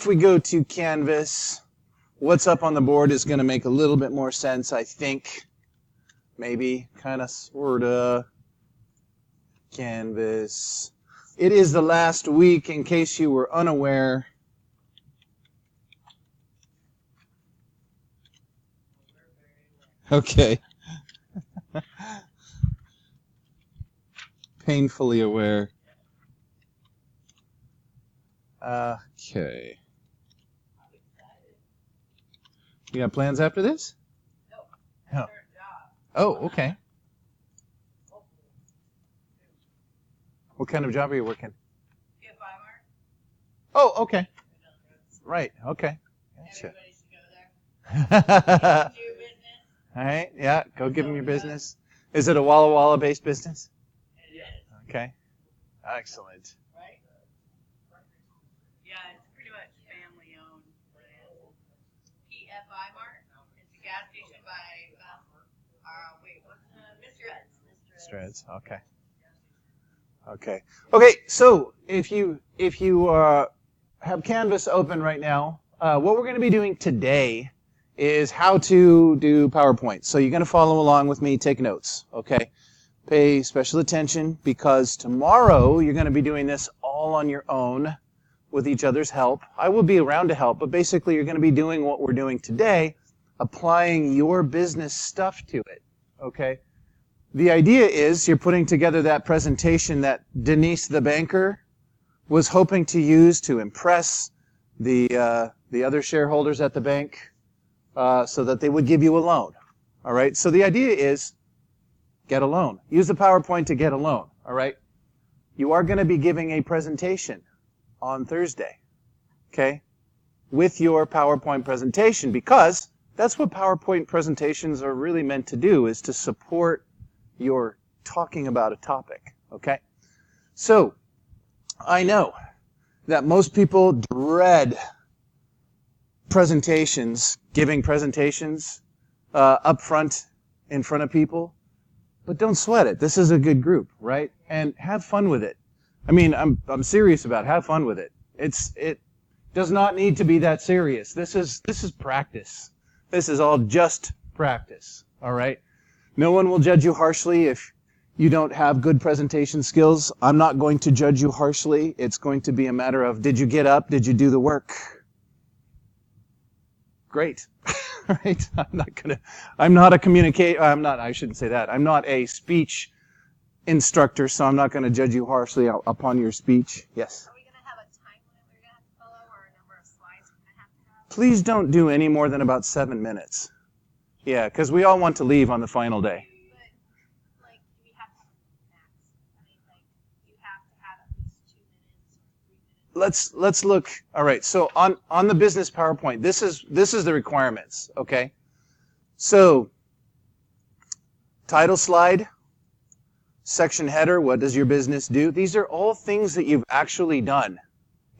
If we go to Canvas, what's up on the board is going to make a little bit more sense, I think. Maybe, kind of, sort of. Canvas. It is the last week, in case you were unaware. Okay. Painfully aware. Okay. You got plans after this? No. Oh, okay. What kind of job are you working? Oh, okay. Right, okay. Gotcha. All right, yeah, go give them your business. Is it a Walla Walla based business? Okay. Excellent. Yeah, it's pretty much family owned. PFI Mart. It's a gas station by Mr. Streds. Okay. Okay. Okay. So if you have Canvas open right now, what we're going to be doing today is how to do PowerPoint. So you're going to follow along with me, take notes. Okay. Pay special attention because tomorrow you're going to be doing this all on your own with each other's help. I will be around to help, but basically you're going to be doing what we're doing today, applying your business stuff to it. Okay. The idea is you're putting together that presentation that Denise the banker was hoping to use to impress the other shareholders at the bank so that they would give you a loan. All right. So the idea is get a loan. Use the PowerPoint to get a loan. All right. You are going to be giving a presentation on Thursday. Okay. With your PowerPoint presentation because that's what PowerPoint presentations are really meant to do is to support your talking about a topic. Okay. So I know that most people dread presentations, giving presentations up front in front of people, but don't sweat it. This is a good group, right? And have fun with it. I mean, I'm serious about it. Have fun with it. It does not need to be that serious. This is practice. This is all just practice. All right. No one will judge you harshly if you don't have good presentation skills. I'm not going to judge you harshly. It's going to be a matter of, did you get up? Did you do the work? Great. Right? I'm not a speech instructor, so I'm not going to judge you harshly upon your speech. Yes? Are we going to have a time limit we're going to have to follow or a number of slides we're going to have to have? Please don't do any more than about 7 minutes. Yeah, because we all want to leave on the final day. But, like, do we have to have max? I mean, like, you have to have at least 2 minutes or 3 minutes. Let's look. All right. So on the business PowerPoint, this is the requirements. Okay. So title slide, section header. What does your business do? These are all things that you've actually done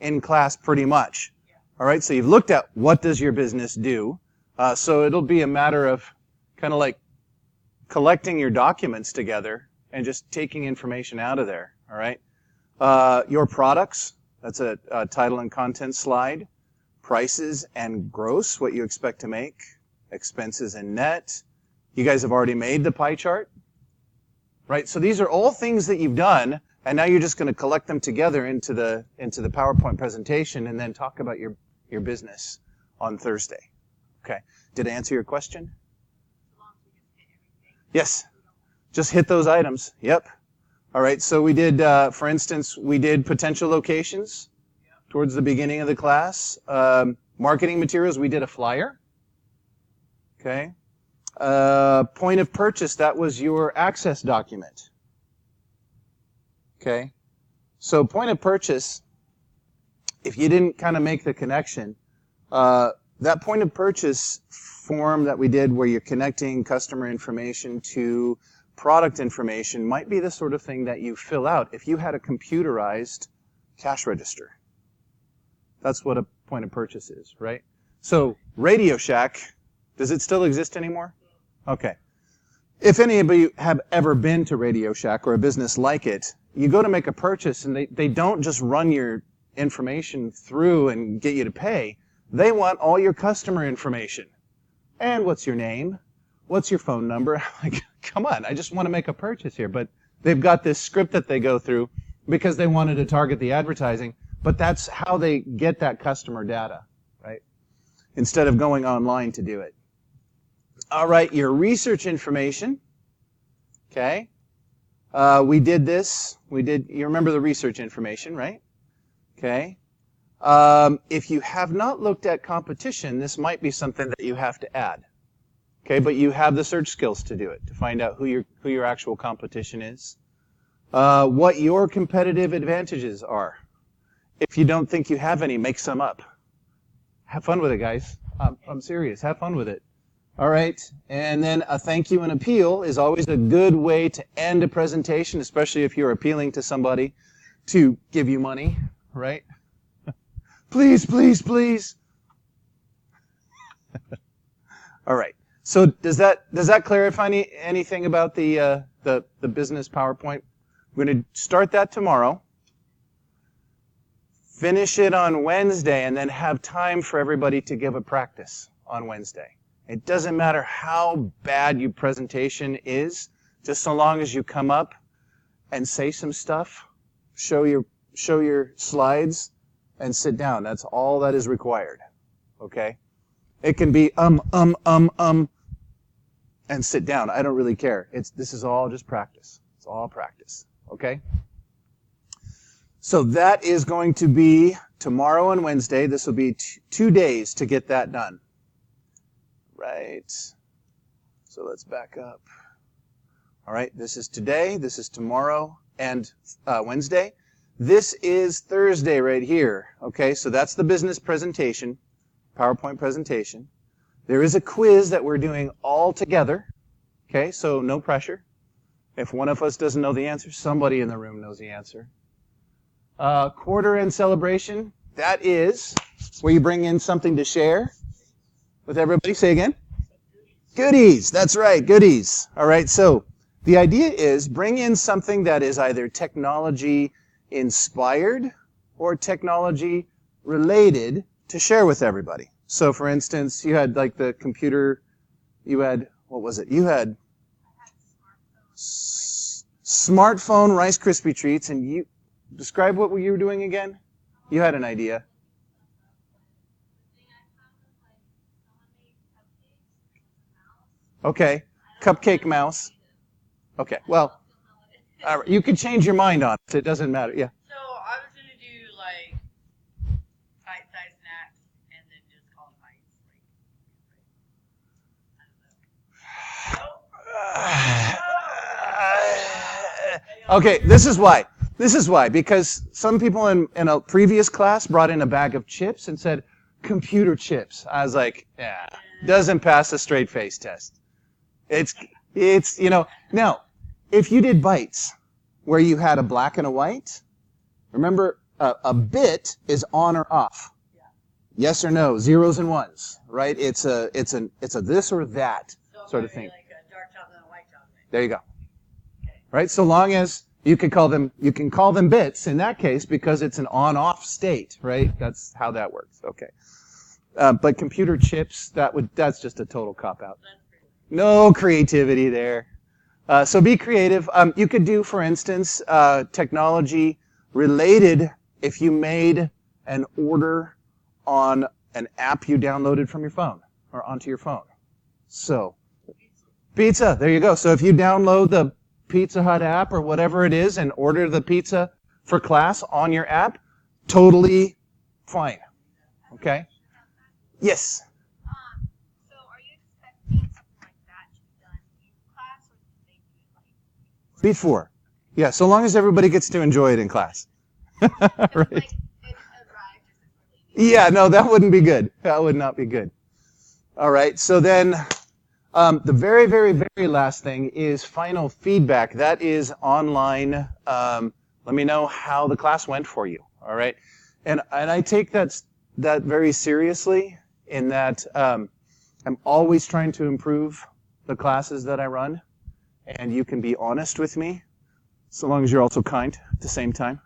in class, pretty much. All right. So you've looked at what does your business do. So it'll be a matter of kind of like collecting your documents together and just taking information out of there. All right. Your products. That's a title and content slide. Prices and gross, what you expect to make. Expenses and net. You guys have already made the pie chart. Right? So these are all things that you've done, and now you're just going to collect them together into the PowerPoint presentation and then talk about your business on Thursday. Okay. Did I answer your question? Yes. Just hit those items. Yep. All right. So we did, for instance, we did potential locations towards the beginning of the class. Marketing materials, we did a flyer. Okay. Point of purchase, that was your access document. Okay. So point of purchase, if you didn't kind of make the connection, that point of purchase form that we did where you're connecting customer information to product information might be the sort of thing that you fill out if you had a computerized cash register. That's what a point of purchase is, right? So Radio Shack, does it still exist anymore? Okay. If any of you have ever been to Radio Shack or a business like it, you go to make a purchase and they don't just run your information through and get you to pay. They want all your customer information. And what's your name? What's your phone number? Like, come on, I just want to make a purchase here. But they've got this script that they go through because they wanted to target the advertising. But that's how they get that customer data, right? Instead of going online to do it. All right, your research information. Okay. We did this. You remember the research information, right? Okay. If you have not looked at competition, this might be something that you have to add. Okay, but you have the search skills to do it, to find out who your actual competition is. What your competitive advantages are. If you don't think you have any, make some up. Have fun with it, guys. I'm serious. Have fun with it. All right, and then a thank you and appeal is always a good way to end a presentation, especially if you're appealing to somebody to give you money, right? Please, please, please. All right. So does that clarify anything about the business PowerPoint? We're going to start that tomorrow. Finish it on Wednesday, and then have time for everybody to give a practice on Wednesday. It doesn't matter how bad your presentation is, just so long as you come up and say some stuff, show your slides, and sit down. That's all that is required. Okay? It can be and sit down. I don't really care. This is all just practice. It's all practice. Okay? So that is going to be tomorrow and Wednesday. This will be 2 days to get that done. Right. So let's back up. All right. This is today. This is tomorrow and Wednesday. This is Thursday right here. Okay. So that's the business presentation, PowerPoint presentation. There is a quiz that we're doing all together. Okay. So no pressure. If one of us doesn't know the answer, somebody in the room knows the answer. Quarter end celebration. That is where you bring in something to share with everybody. Say again. Goodies. That's right. Goodies. All right. So the idea is bring in something that is either technology inspired or technology related to share with everybody. So for instance, you had like the computer, what was it? You had smartphone Rice Krispie treats, and you describe what you were doing again? You had an idea. Okay, cupcake mouse. Okay, well, you could change your mind on it. It doesn't matter. Yeah. So I was going to do like bite-sized snacks and then just call them bites. Okay, this is why. This is why. Because some people in a previous class brought in a bag of chips and said, computer chips. I was like, yeah, doesn't pass a straight face test. It's now, if you did bites where you had a black and a white, remember a bit is on or off. Yeah. Yes or no, zeros and ones, right? It's a this or that sort of thing. Like a dark chocolate and a white chocolate. There you go. Okay. Right? So long as you can call them bits in that case because it's an on-off state, right? That's how that works. Okay. But computer chips, that's just a total cop-out. No creativity there. So be creative. You could do, for instance, technology related if you made an order on an app you downloaded from your phone or onto your phone. So, pizza, there you go. So if you download the Pizza Hut app or whatever it is and order the pizza for class on your app, totally fine. Okay? Yes? So are you expecting something like that to be done in class, or do they do it like Before. Yeah, so long as everybody gets to enjoy it in class. Right. like it arrived just before Yeah, no, that wouldn't be good. That would not be good. All right, so then the very, very, very last thing is final feedback. That is online. Let me know how the class went for you. All right, and I take that very seriously in that I'm always trying to improve the classes that I run, and you can be honest with me, so long as you're also kind at the same time.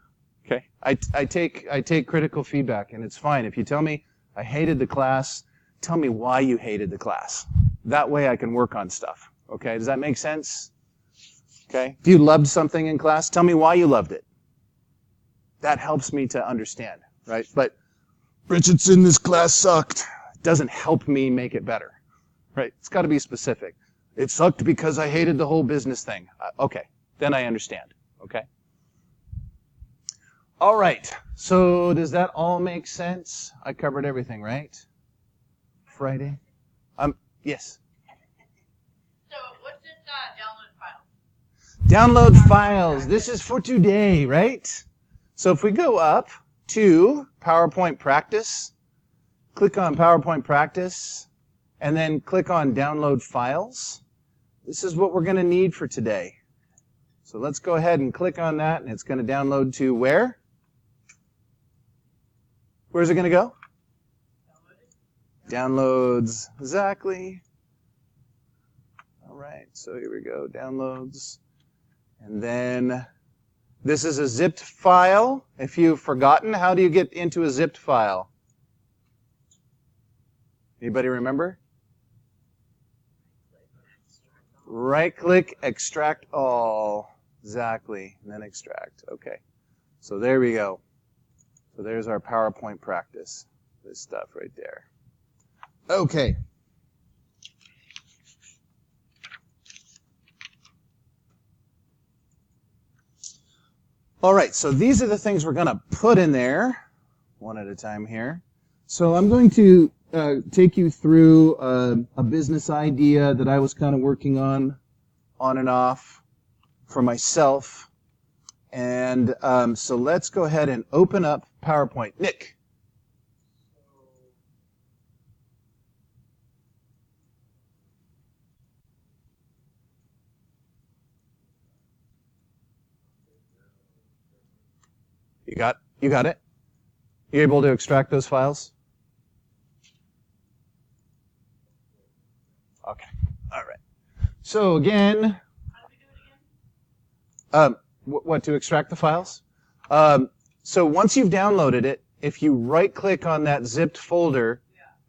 Okay, I take critical feedback, and it's fine. If you tell me I hated the class, tell me why you hated the class. That way I can work on stuff. Okay, does that make sense? Okay, if you loved something in class, tell me why you loved it. That helps me to understand, right? But Richardson, this class sucked. Doesn't help me make it better, right? It's got to be specific. It sucked because I hated the whole business thing. Okay, then I understand. Okay. All right, so does that all make sense? I covered everything, right? Friday? Yes. So what's this download file? Download files. This is for today, right? So if we go up to PowerPoint Practice, click on PowerPoint Practice, and then click on Download Files. This is what we're going to need for today. So let's go ahead and click on that, and it's going to download to where? Where's it going to go? Downloads, exactly. All right, so here we go, downloads. And then this is a zipped file. If you've forgotten, how do you get into a zipped file? Anybody remember? Right-click, extract all. Exactly, and then extract. Okay, so there we go. So there's our PowerPoint practice. This stuff right there. Okay. All right, so these are the things we're going to put in there, one at a time here. So I'm going to take you through a business idea that I was kind of working on and off, for myself. And so let's go ahead and open up PowerPoint. Nick. You got it? You able to extract those files? Okay. All right. So again, How do we do it again? what to extract the files? So once you've downloaded it, if you right-click on that zipped folder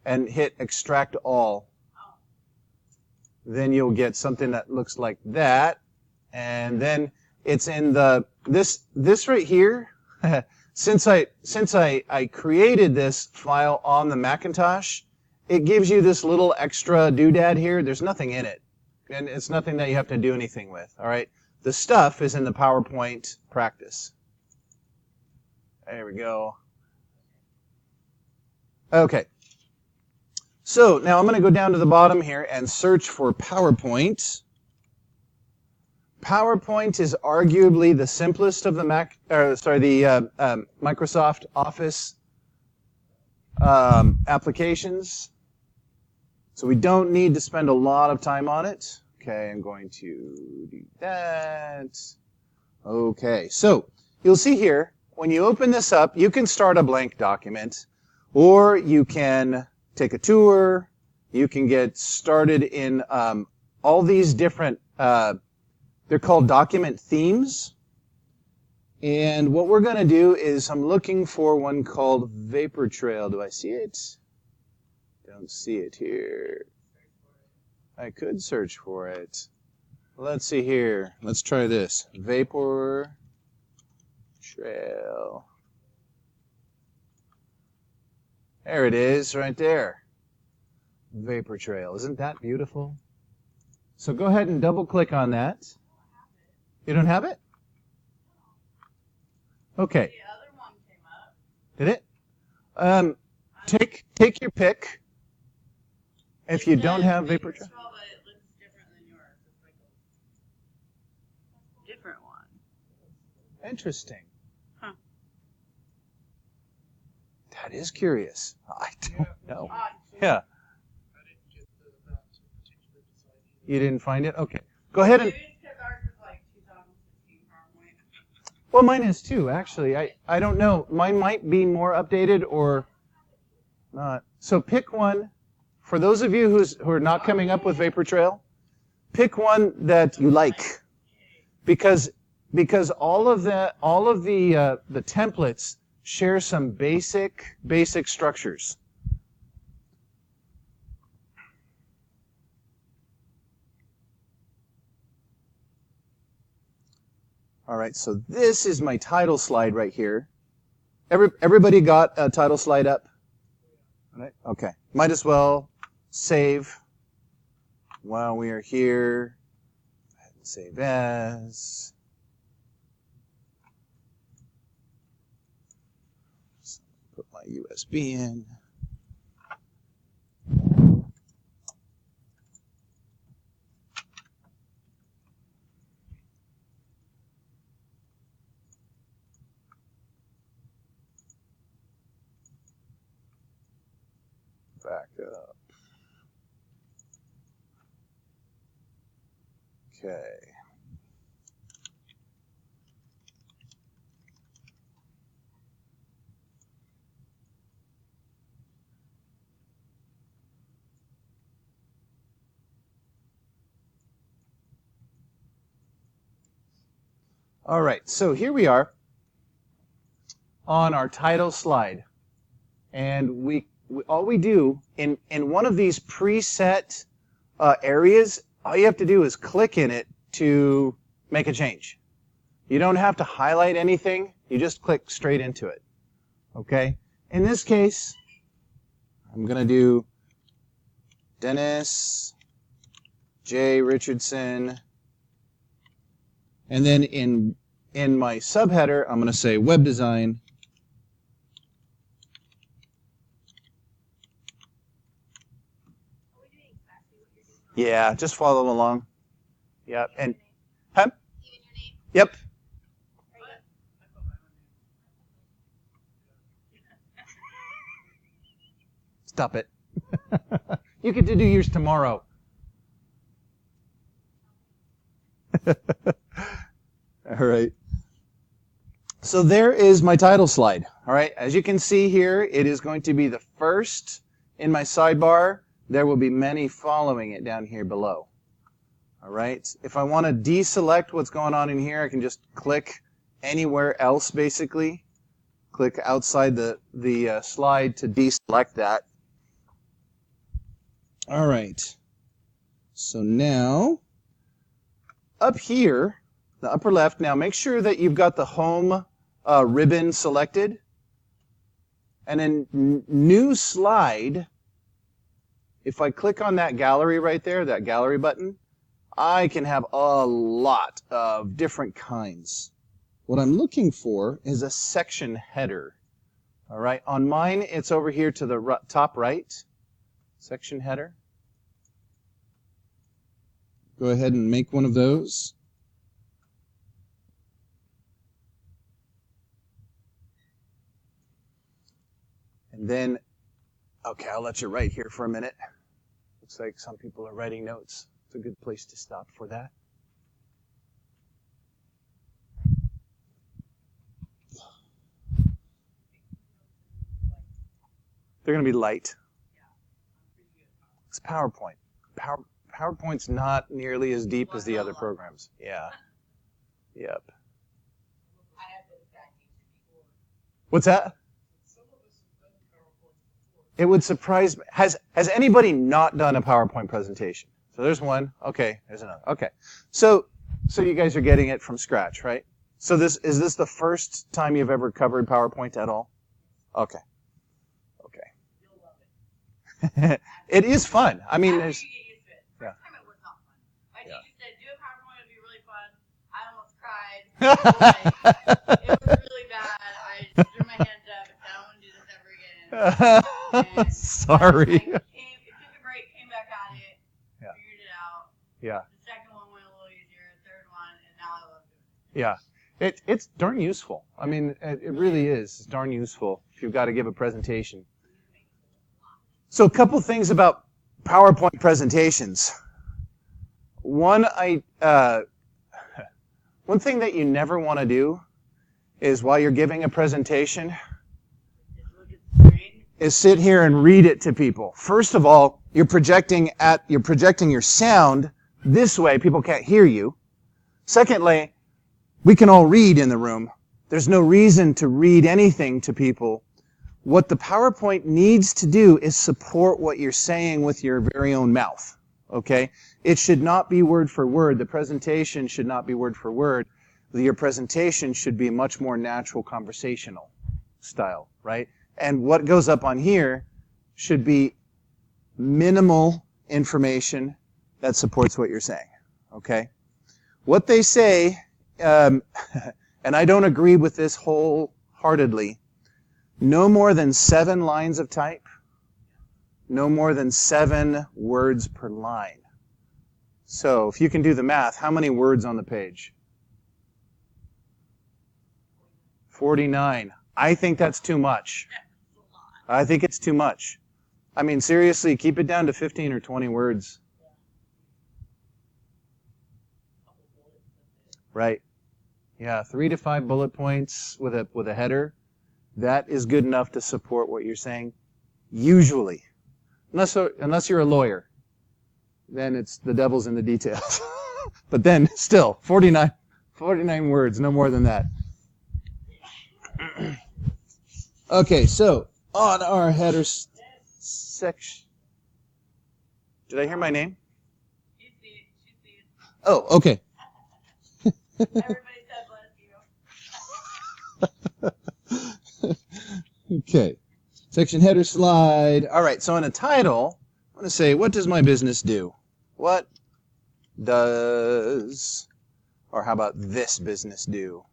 and hit Extract All, then you'll get something that looks like that. And then it's in this right here. Since I created this file on the Macintosh, it gives you this little extra doodad here. There's nothing in it, and it's nothing that you have to do anything with. All right, the stuff is in the PowerPoint practice. There we go. Okay. So now I'm going to go down to the bottom here and search for PowerPoint. PowerPoint is arguably the simplest of the Microsoft Office applications. So we don't need to spend a lot of time on it. Okay, I'm going to do that. Okay, so you'll see here, when you open this up, you can start a blank document, or you can take a tour. You can get started in all these different they're called document themes. And what we're going to do is I'm looking for one called Vapor Trail. Do I see it? Don't see it here. I could search for it. Let's see here. Let's try this. Vapor Trail. There it is, right there. Vapor Trail. Isn't that beautiful? So go ahead and double click on that. You don't have it? Okay. The other one came up. Did it? Take your pick. If you don't have Vapor Trail. But it looks different than yours. It's like a different one. Interesting. Huh. That is curious. I don't know. Odd. Yeah. You didn't find it? Okay. Go ahead and... Maybe it's because ours is like 2015 PowerPoint. Well, mine is too, actually. I don't know. Mine might be more updated or not. So pick one. For those of you who are not coming up with Vapor Trail, pick one that you like. Because because all of the templates share some basic structures. All right, so this is my title slide right here. Everybody got a title slide up? All right, okay. Might as well save while we are here. Save as. So put my USB in. Back up. Okay. All right, so here we are on our title slide. And all we do in one of these preset areas, all you have to do is click in it to make a change. You don't have to highlight anything. You just click straight into it. Okay? In this case, I'm going to do Dennis J. Richardson. And then in my subheader, I'm going to say web design. Yeah, just follow along. Yep. And huh? Even your name? Yep. Stop it. You get to do yours tomorrow. All right. So there is my title slide. All right. As you can see here, it is going to be the first in my sidebar. There will be many following it down here below. All right. If I want to deselect what's going on in here, I can just click anywhere else, basically. Click outside the slide to deselect that. All right. So now, up here, the upper left, now make sure that you've got the home ribbon selected. And then new slide, if I click on that gallery right there, that gallery button, I can have a lot of different kinds. What I'm looking for is a section header. All right, on mine, it's over here to the top right, section header. Go ahead and make one of those. And then, okay, I'll let you write here for a minute. Looks like some people are writing notes. It's a good place to stop for that. They're going to be light. It's PowerPoint. PowerPoint's not nearly as deep as the other programs. Yeah. Yep. What's that? It would surprise me. Has anybody not done a PowerPoint presentation? So there's one. Okay, there's another. Okay. So you guys are getting it from scratch, right? So is this the first time you've ever covered PowerPoint at all? Okay. Okay. You'll love it. It is fun. I mean, After there's. you get used to it. First time it was not fun. My teacher said, do a PowerPoint, it'd be really fun. I almost cried. It was really bad. I threw my hands up and said, I don't want to do this ever again. And Sorry. it took a break, came back at it, figured it out. Yeah. The second one went a little easier, the third one, and now I love doing it. Yeah. It's darn useful. I mean, it really is. It's darn useful if you've got to give a presentation. So a couple things about PowerPoint presentations. One thing that you never want to do is while you're giving a presentation Just look at the screen. is sit here and read it to people. First of all, you're projecting your sound this way, people can't hear you. Secondly, We can all read in the room. There's no reason to read anything to people. What the PowerPoint needs to do is support what you're saying with your very own mouth. Okay? It should not be word for word. The presentation should not be word for word. Your presentation should be much more natural conversational style, right? And what goes up on here should be minimal information that supports what you're saying. Okay? What they say, and I don't agree with this wholeheartedly, no more than 7 lines of type, no more than 7 words per line. So if you can do the math, how many words on the page? 49. I think that's too much. I think it's too much. I mean, seriously, keep it down to 15 or 20 words. Right. Yeah, 3 to 5 bullet points with a header. That is good enough to support what you're saying. Usually. Unless you're a lawyer. Then it's the devil's in the details. But then, still, 49 words, no more than that. Okay, so, on our header section... Did I hear my name? She's seen. Oh, okay. Everybody said bless you. Okay. Section header slide. All right, so in a title, I want to say, what does my business do? What does, or how about this business do?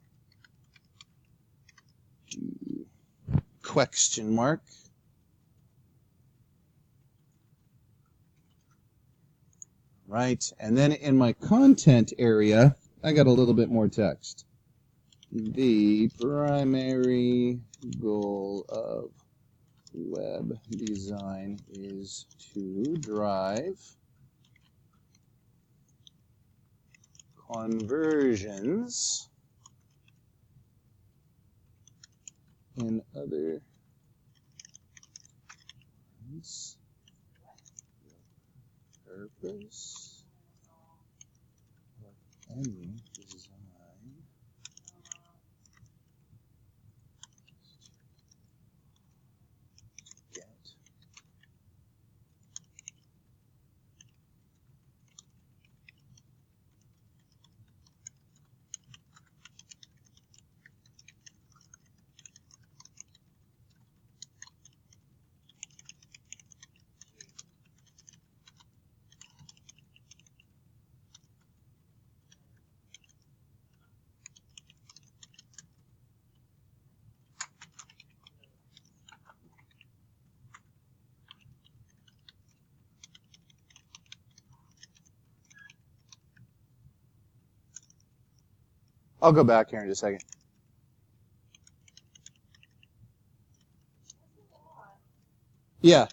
Question mark. Right, and then in my content area, I got a little bit more text. The primary goal of web design is to drive conversions in other words. Purpose of any design get I'll go back here in just a second. Yeah.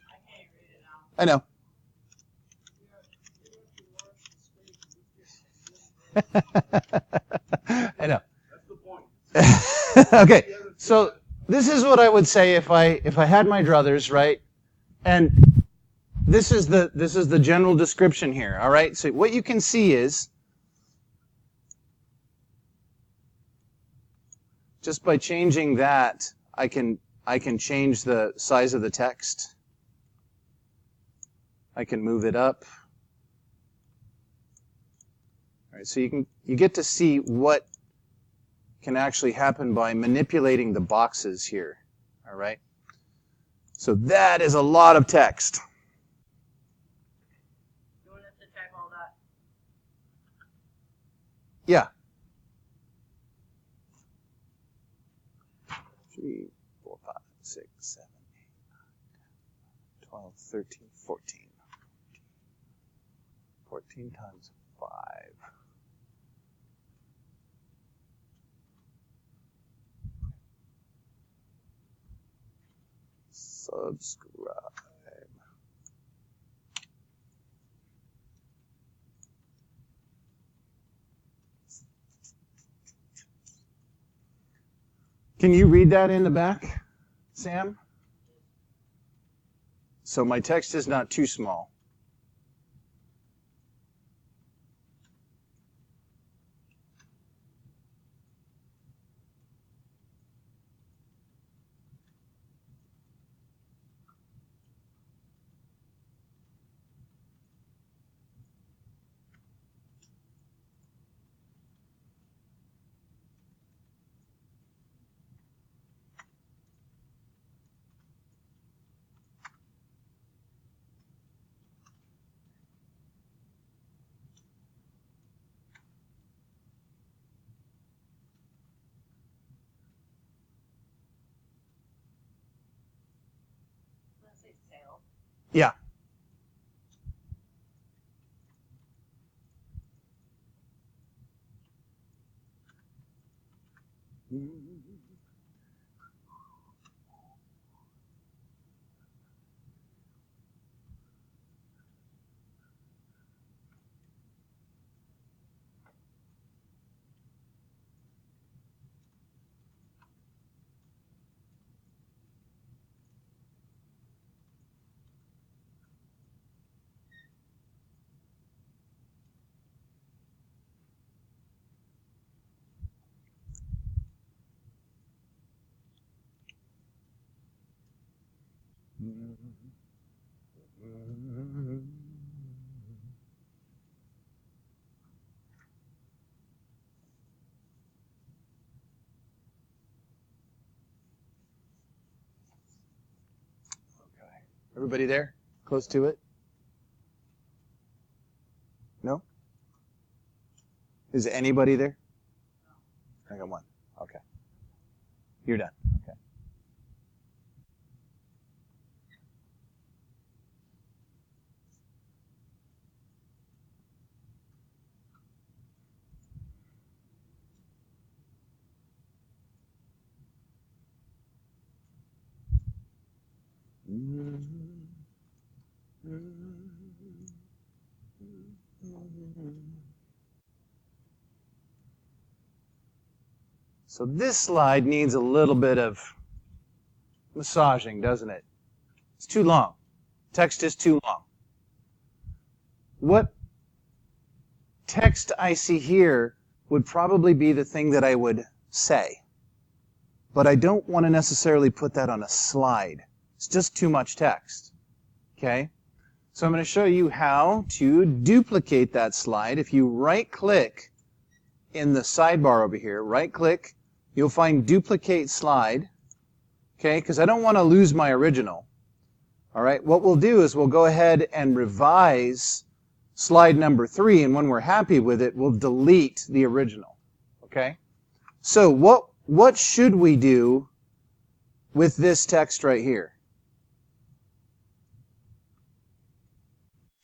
I can't read it now. I know. I know. That's the point. Okay, so this is what I would say if I had my druthers, right? And this is the general description here, all right? So what you can see is just by changing that, I can change the size of the text. I can move it up. All right, so you get to see what can actually happen by manipulating the boxes here. All right? So that is a lot of text. You want us to type all that? Yeah. 3, 4, 5, 6, 7, 8, 9, 10, 12, 13, 14. 14 times 5. Subscribe. Can you read that in the back, Sam? So my text is not too small. Let's say sale. Yeah. Everybody there? Close to it? No? Is anybody there? I got one. Okay. You're done. Okay. So this slide needs a little bit of massaging, doesn't it? It's too long. Text is too long. What text I see here would probably be the thing that I would say. But I don't want to necessarily put that on a slide. It's just too much text. Okay? So I'm going to show you how to duplicate that slide. If you right-click in the sidebar over here, right-click, you'll find Duplicate Slide. Okay? Because I don't want to lose my original. All right? What we'll do is we'll go ahead and revise slide number 3, and when we're happy with it, we'll delete the original. Okay? So what should we do with this text right here?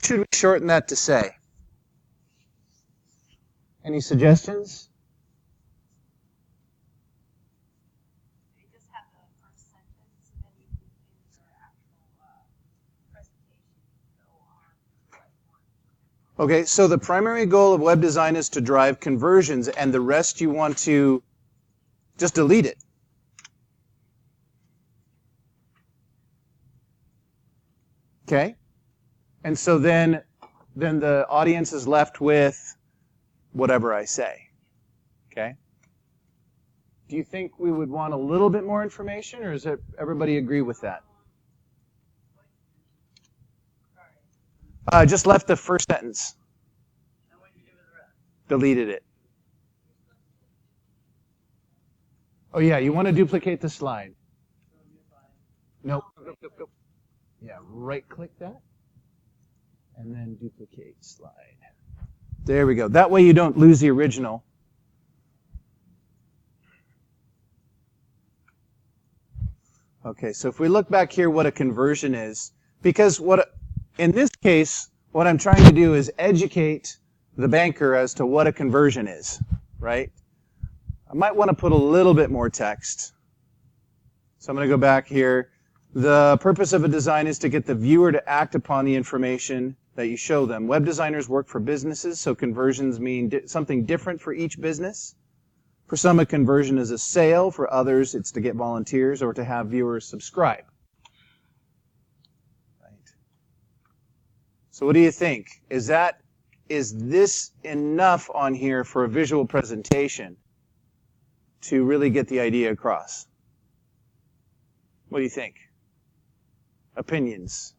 Should we shorten that to say? Any suggestions? You just have the first sentence, and then you move into your actual presentation. Go on slide 1. Okay, so the primary goal of web design is to drive conversions, and the rest you want to just delete it. Okay? And so then the audience is left with whatever I say. Okay? Do you think we would want a little bit more information, or does everybody agree with that? Just left the first sentence. And what do you do with the rest? Deleted it. Oh yeah, you want to duplicate the slide. Nope. Nope. Yeah, right-click that. And then duplicate slide. There we go. That way you don't lose the original. Okay, so if we look back here what a conversion is, because in this case, what I'm trying to do is educate the banker as to what a conversion is, right? I might want to put a little bit more text. So I'm going to go back here. The purpose of a design is to get the viewer to act upon the information that you show them. Web designers work for businesses, so conversions mean something different for each business. For some, a conversion is a sale. For others, it's to get volunteers or to have viewers subscribe. Right. So what do you think? Is this enough on here for a visual presentation to really get the idea across? What do you think? Opinions?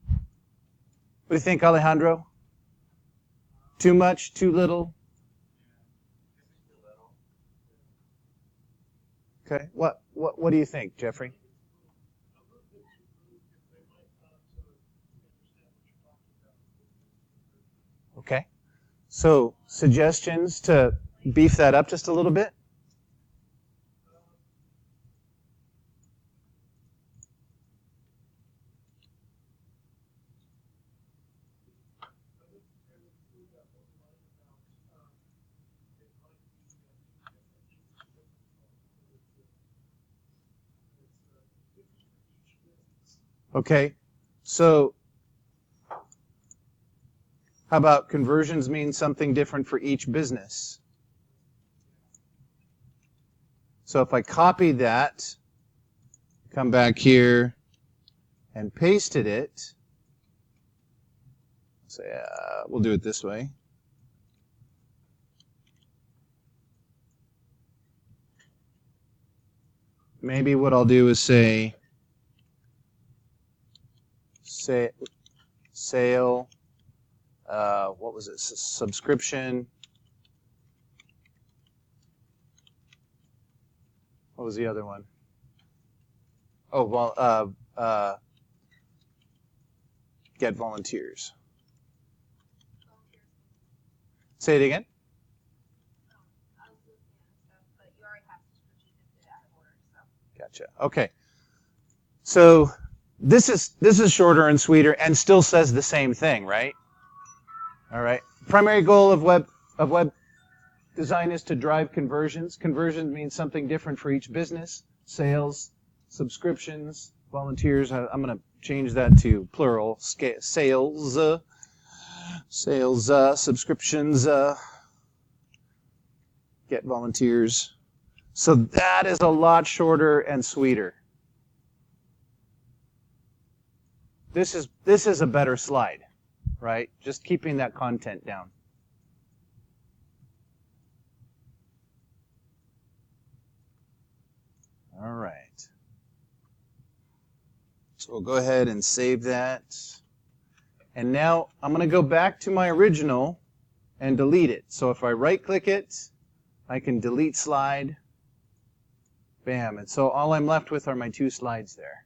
What do you think, Alejandro? Too much? Too little? Okay. What do you think, Jeffrey? Okay. So, suggestions to beef that up just a little bit? Okay. So, how about conversions mean something different for each business? So if I copy that, come back here and pasted it, say, we'll do it this way. Maybe what I'll do is say sale, what was it, subscription. What was the other one? Oh, well, get volunteers. Say it again. I was looking at stuff, but you already have subscriptions into that order, so. Gotcha. Okay. So this is shorter and sweeter and still says the same thing, right? All right. Primary goal of web design is to drive conversions. Conversions means something different for each business. Sales, subscriptions, volunteers. I'm going to change that to plural. Sales, subscriptions, get volunteers. So that is a lot shorter and sweeter. This is a better slide, right? Just keeping that content down. All right. So we'll go ahead and save that. And now I'm going to go back to my original and delete it. So if I right-click it, I can delete slide. Bam. And so all I'm left with are my two slides there.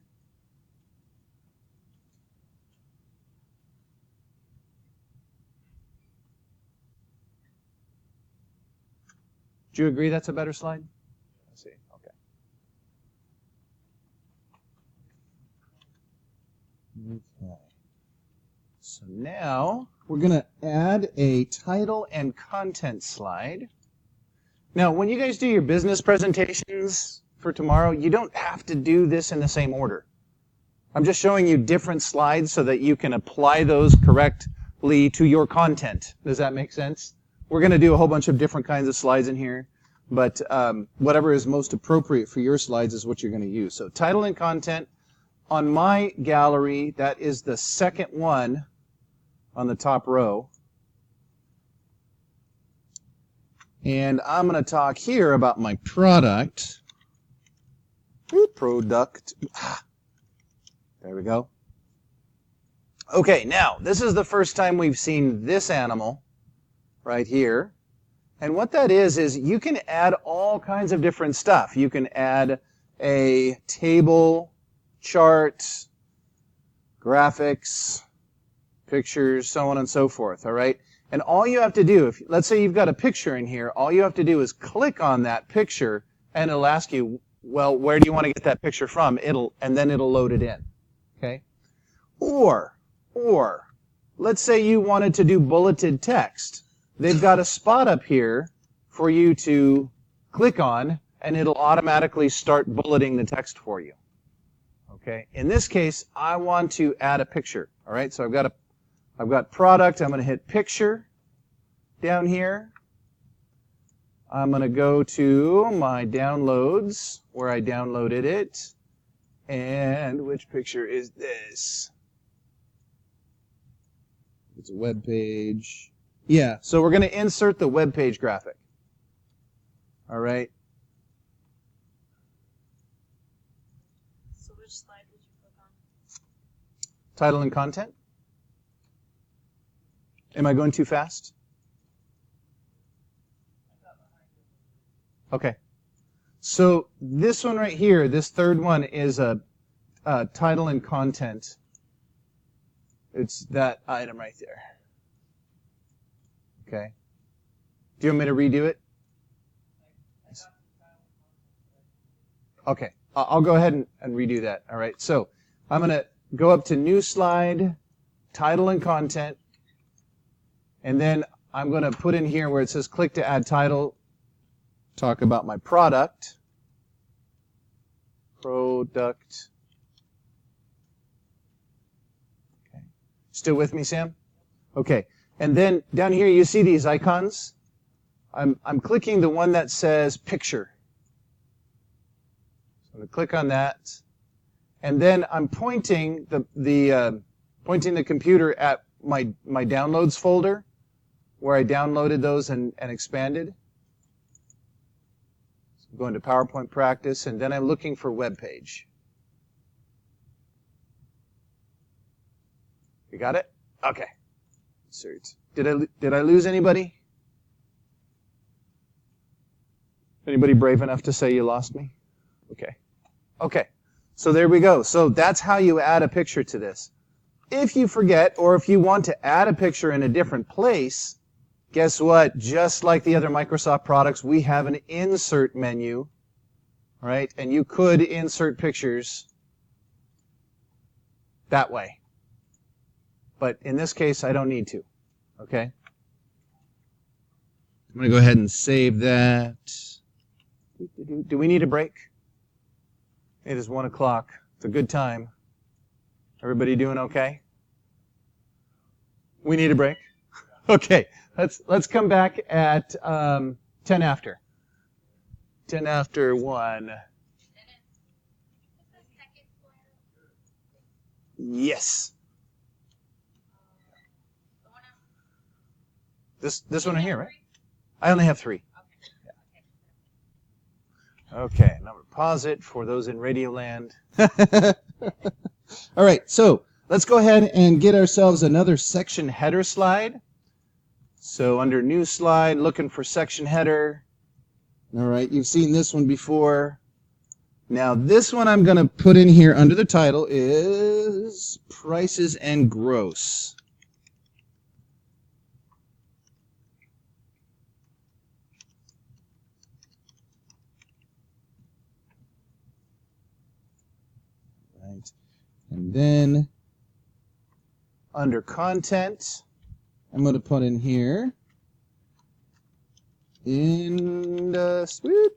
Do you agree that's a better slide? Let's see. Okay. Okay. So now we're going to add a title and content slide. Now, when you guys do your business presentations for tomorrow, you don't have to do this in the same order. I'm just showing you different slides so that you can apply those correctly to your content. Does that make sense? We're going to do a whole bunch of different kinds of slides in here, but whatever is most appropriate for your slides is what you're going to use. So title and content. On my gallery, that is the second one on the top row. And I'm going to talk here about my product. Product. There we go. Okay, now, this is the first time we've seen this animal right here. And what that is you can add all kinds of different stuff. You can add a table, chart, graphics, pictures, so on and so forth, all right? And all you have to do, if let's say you've got a picture in here, all you have to do is click on that picture and it'll ask you, well, where do you want to get that picture from? And then it'll load it in. Okay? Or let's say you wanted to do bulleted text. They've got a spot up here for you to click on and it'll automatically start bulleting the text for you. Okay? In this case, I want to add a picture. All right? So I've got product. I'm going to hit picture down here. I'm going to go to my downloads where I downloaded it. And which picture is this? It's a web page. Yeah, so we're going to insert the web page graphic. All right. So which slide did you click on? Title and content. Am I going too fast? Okay. So this one right here, this third one is a title and content. It's that item right there. Okay. Do you want me to redo it? Okay. I'll go ahead and redo that. All right. So I'm going to go up to new slide, title and content, and then I'm going to put in here where it says click to add title, talk about my product. Product. Okay. Still with me, Sam? Okay. And then down here you see these icons. I'm clicking the one that says picture. So I'm going to click on that. And then I'm pointing the computer at my downloads folder where I downloaded those and expanded. So I'm going to PowerPoint practice, and then I'm looking for web page. You got it? Okay. Insert. Did I lose anybody? Anybody brave enough to say you lost me? Okay. Okay. So there we go. So that's how you add a picture to this. If you forget, or if you want to add a picture in a different place, guess what? Just like the other Microsoft products, we have an insert menu, right? And you could insert pictures that way. But in this case, I don't need to. Okay? I'm going to go ahead and save that. Do we need a break? It is 1 o'clock. It's a good time. Everybody doing okay? We need a break? Okay. Let's come back at 10 after. 10 after 1. Yes. This one right here, right? I only have 3. Okay, I'm going to pause it for those in Radio Land. All right, so let's go ahead and get ourselves another section header slide. So under new slide, looking for section header. All right, you've seen this one before. Now this one I'm going to put in here under the title is prices and gross. Right. And then under content, I'm going to put in here industry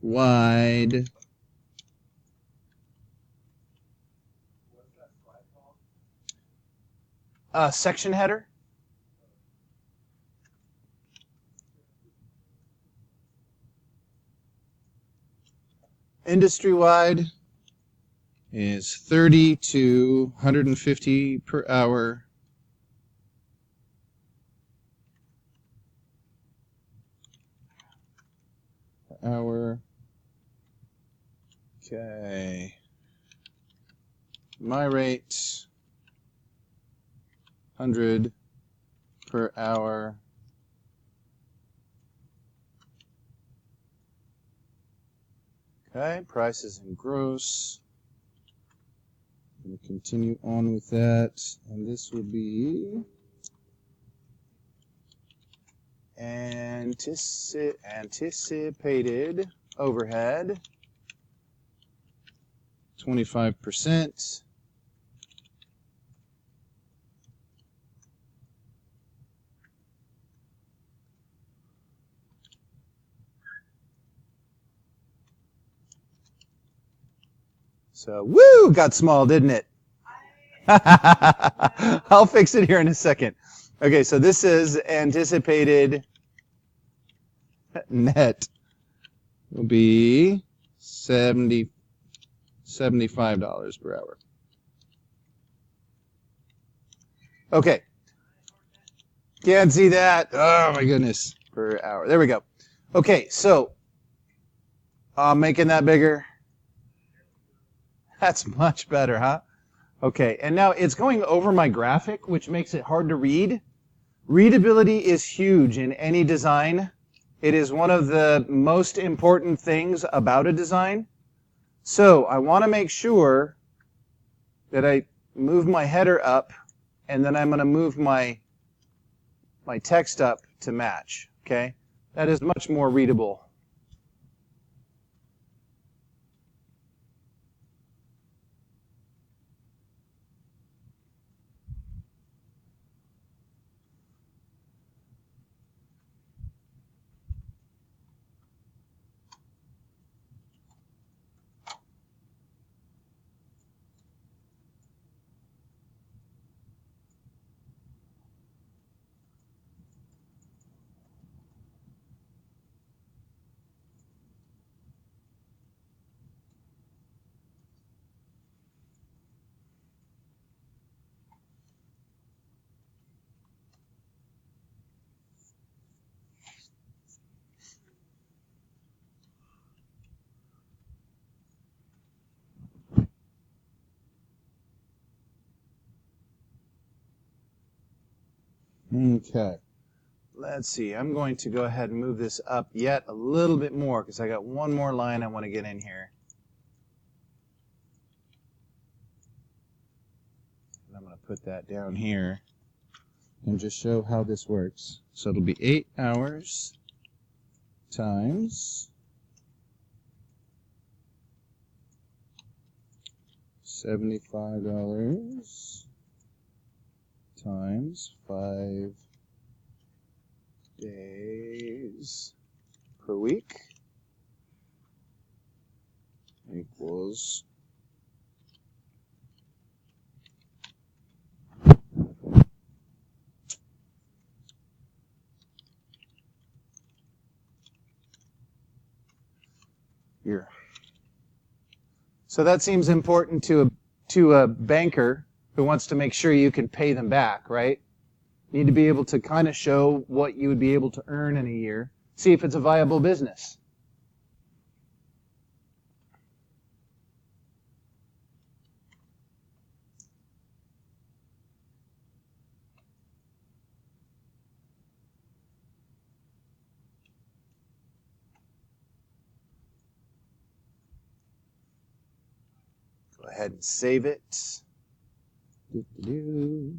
wide section header. Industry wide is 30 to 150 per hour. Okay. My rate 100 per hour. Okay, prices and gross. We'll continue on with that, and this will be anticipated overhead 25%. So, woo, got small, didn't it? I'll fix it here in a second. Okay, so this is anticipated net will be $75 per hour. Okay. Can't see that. Oh my goodness. Per hour. There we go. Okay, so making that bigger. That's much better, huh? Okay, and now it's going over my graphic, which makes it hard to read. Readability is huge in any design. It is one of the most important things about a design. So I want to make sure that I move my header up, and then I'm going to move my text up to match. Okay, that is much more readable. Okay. Let's see. I'm going to go ahead and move this up yet a little bit more because I got one more line I want to get in here. And I'm going to put that down here and just show how this works. So it'll be 8 hours times $75 times 5 days per week equals here. So that seems important to a banker who wants to make sure you can pay them back, right? You need to be able to kind of show what you would be able to earn in a year, see if it's a viable business. Go ahead and save it. Doo-doo-doo.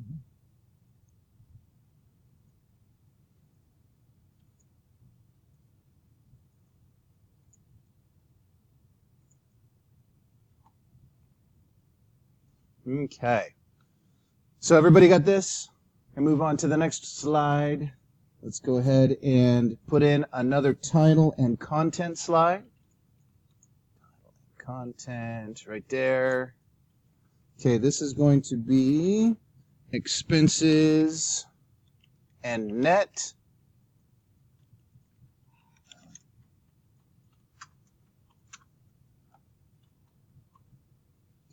Okay. So everybody got this? And move on to the next slide. Let's go ahead and put in another title and content slide. Content right there. Okay, this is going to be expenses and net.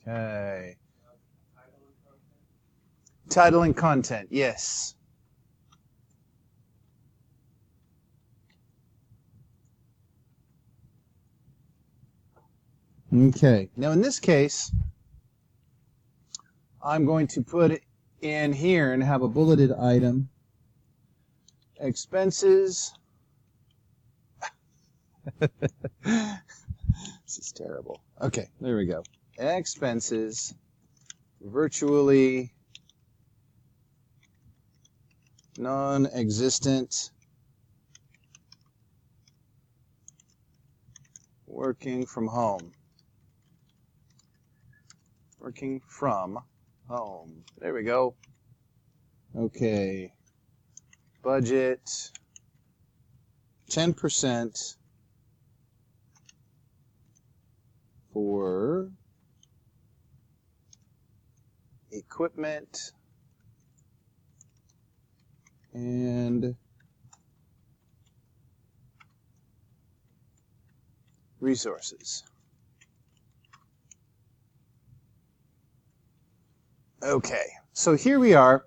Okay. Title and content, yes. Okay, now in this case, I'm going to put it in here and have a bulleted item. Expenses. This is terrible. Okay, there we go. Expenses, virtually non-existent, working from home. Working from home. There we go. Okay. Budget 10% for equipment and resources. Okay, so here we are.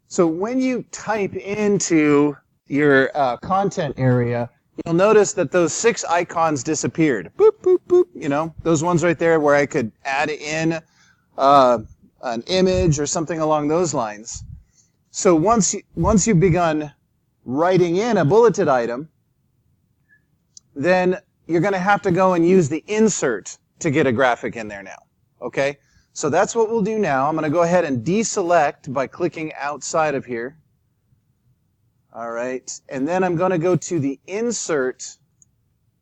So when you type into your content area, you'll notice that those 6 icons disappeared. Boop, boop, boop. You know, those ones right there where I could add in an image or something along those lines. So once you've begun writing in a bulleted item, then you're going to have to go and use the insert to get a graphic in there now. Okay? So that's what we'll do now. I'm going to go ahead and deselect by clicking outside of here. All right. And then I'm going to go to the insert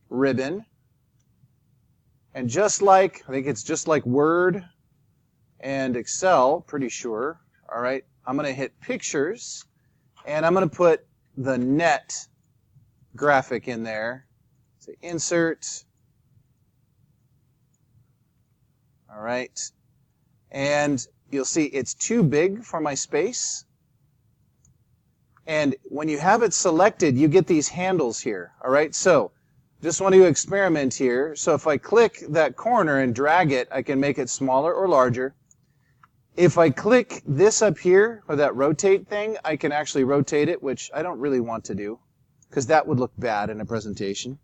ribbon. And just like, I think it's just like Word and Excel, pretty sure. All right. I'm going to hit pictures and I'm going to put the net graphic in there. So insert. All right. And you'll see it's too big for my space. And when you have it selected, you get these handles here. All right. So just want to experiment here. So if I click that corner and drag it, I can make it smaller or larger. If I click this up here, or that rotate thing, I can actually rotate it, which I don't really want to do, because that would look bad in a presentation.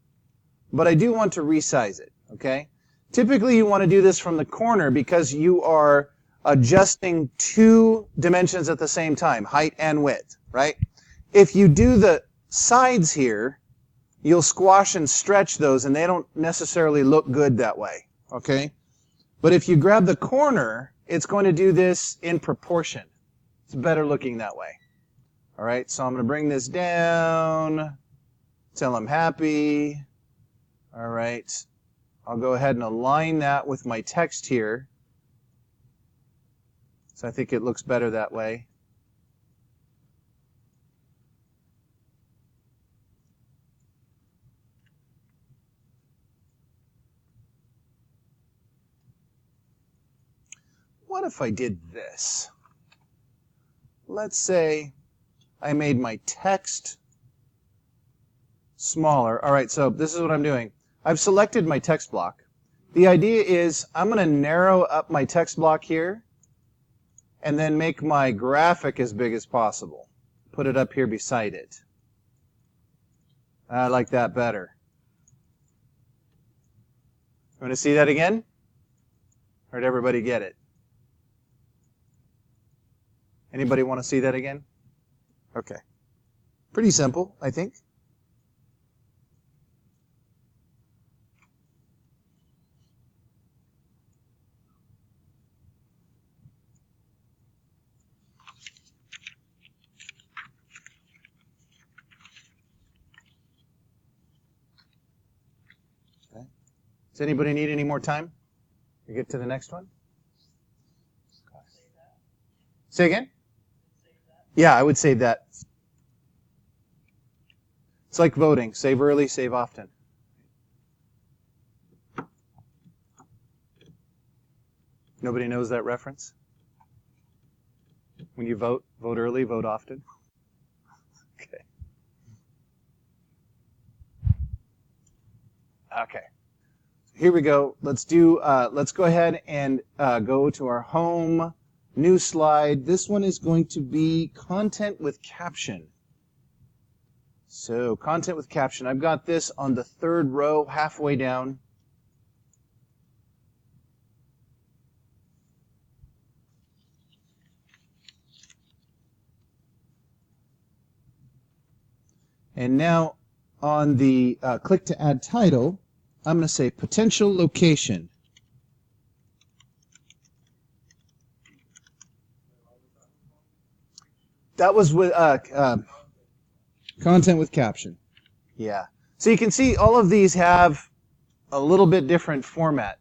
But I do want to resize it, okay? Typically, you want to do this from the corner because you are adjusting 2 dimensions at the same time, height and width, right? If you do the sides here, you'll squash and stretch those, and they don't necessarily look good that way, okay? But if you grab the corner, it's going to do this in proportion. It's better looking that way. All right, so I'm going to bring this down till I'm happy. All right, I'll go ahead and align that with my text here. So I think it looks better that way. What if I did this? Let's say I made my text smaller. All right, so this is what I'm doing. I've selected my text block. The idea is I'm going to narrow up my text block here and then make my graphic as big as possible. Put it up here beside it. I like that better. Want to see that again? Or did everybody get it? Anybody want to see that again? Okay. Pretty simple, I think. Okay. Does anybody need any more time to get to the next one? Say again? Yeah, I would save that. It's like voting. Save early, save often. Nobody knows that reference? When you vote, vote early, vote often. Okay. Okay. Here we go. Let's go ahead and go to our home. New slide. This one is going to be content with caption. So content with caption. I've got this on the 3rd row, halfway down. And now on the click to add title, I'm going to say potential location. That was with content with caption. Yeah. So you can see all of these have a little bit different format.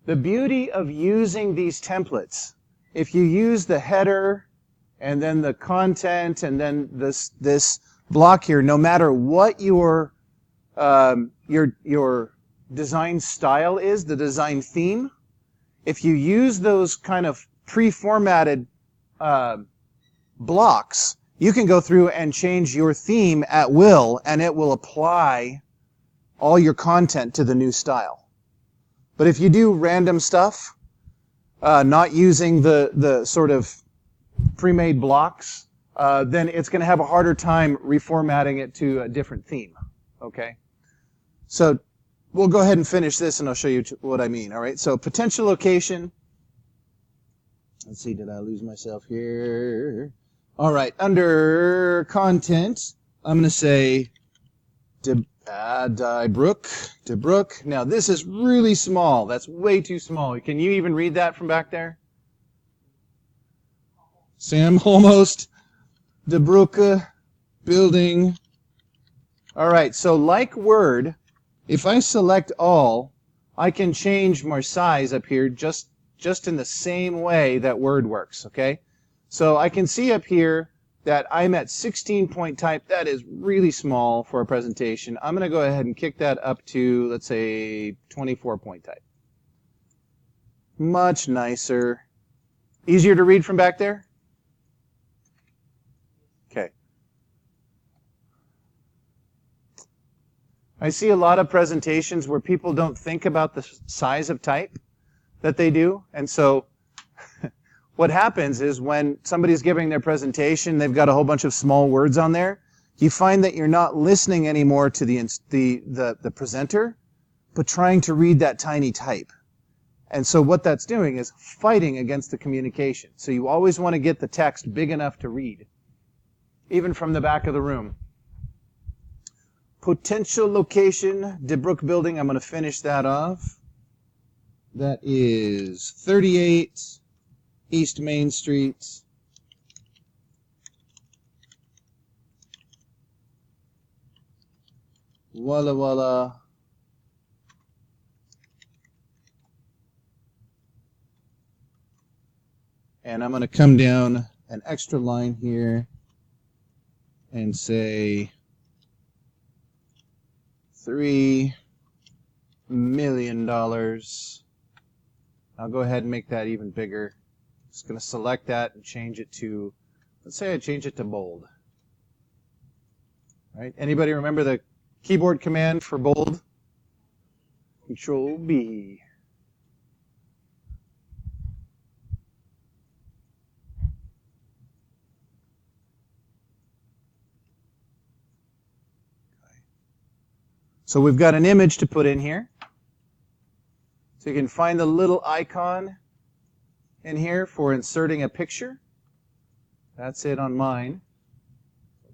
The beauty of using these templates, if you use the header and then the content and then this block here, no matter what your design style is, the design theme, if you use those kind of pre-formatted blocks, you can go through and change your theme at will, and it will apply all your content to the new style. But if you do random stuff, not using the sort of pre-made blocks, then it's going to have a harder time reformatting it to a different theme. Okay? So we'll go ahead and finish this, and I'll show you what I mean. All right? So potential location. Let's see, did I lose myself here? All right, under content, I'm going to say DeBrook. Now, this is really small. That's way too small. Can you even read that from back there? Sam, almost. DeBrook building. All right, so like Word, if I select all, I can change my size up here just in the same way that Word works, okay? So I can see up here that I'm at 16 point type. That is really small for a presentation. I'm going to go ahead and kick that up to, let's say, 24 point type. Much nicer. Easier to read from back there? Okay. I see a lot of presentations where people don't think about the size of type that they do, and so what happens is when somebody's giving their presentation, they've got a whole bunch of small words on there. You find that you're not listening anymore to the presenter, but trying to read that tiny type. And so what that's doing is fighting against the communication. So you always want to get the text big enough to read, even from the back of the room. Potential location, DeBrook building. I'm going to finish that off. That is 38 East Main Street. Walla Walla. And I'm going to come down an extra line here and say $3 million. I'll go ahead and make that even bigger. Just going to select that and change it to, let's say I change it to bold. All right? Anybody remember the keyboard command for bold? Control B. Okay. So we've got an image to put in here. So you can find the little icon in here for inserting a picture. That's it on mine.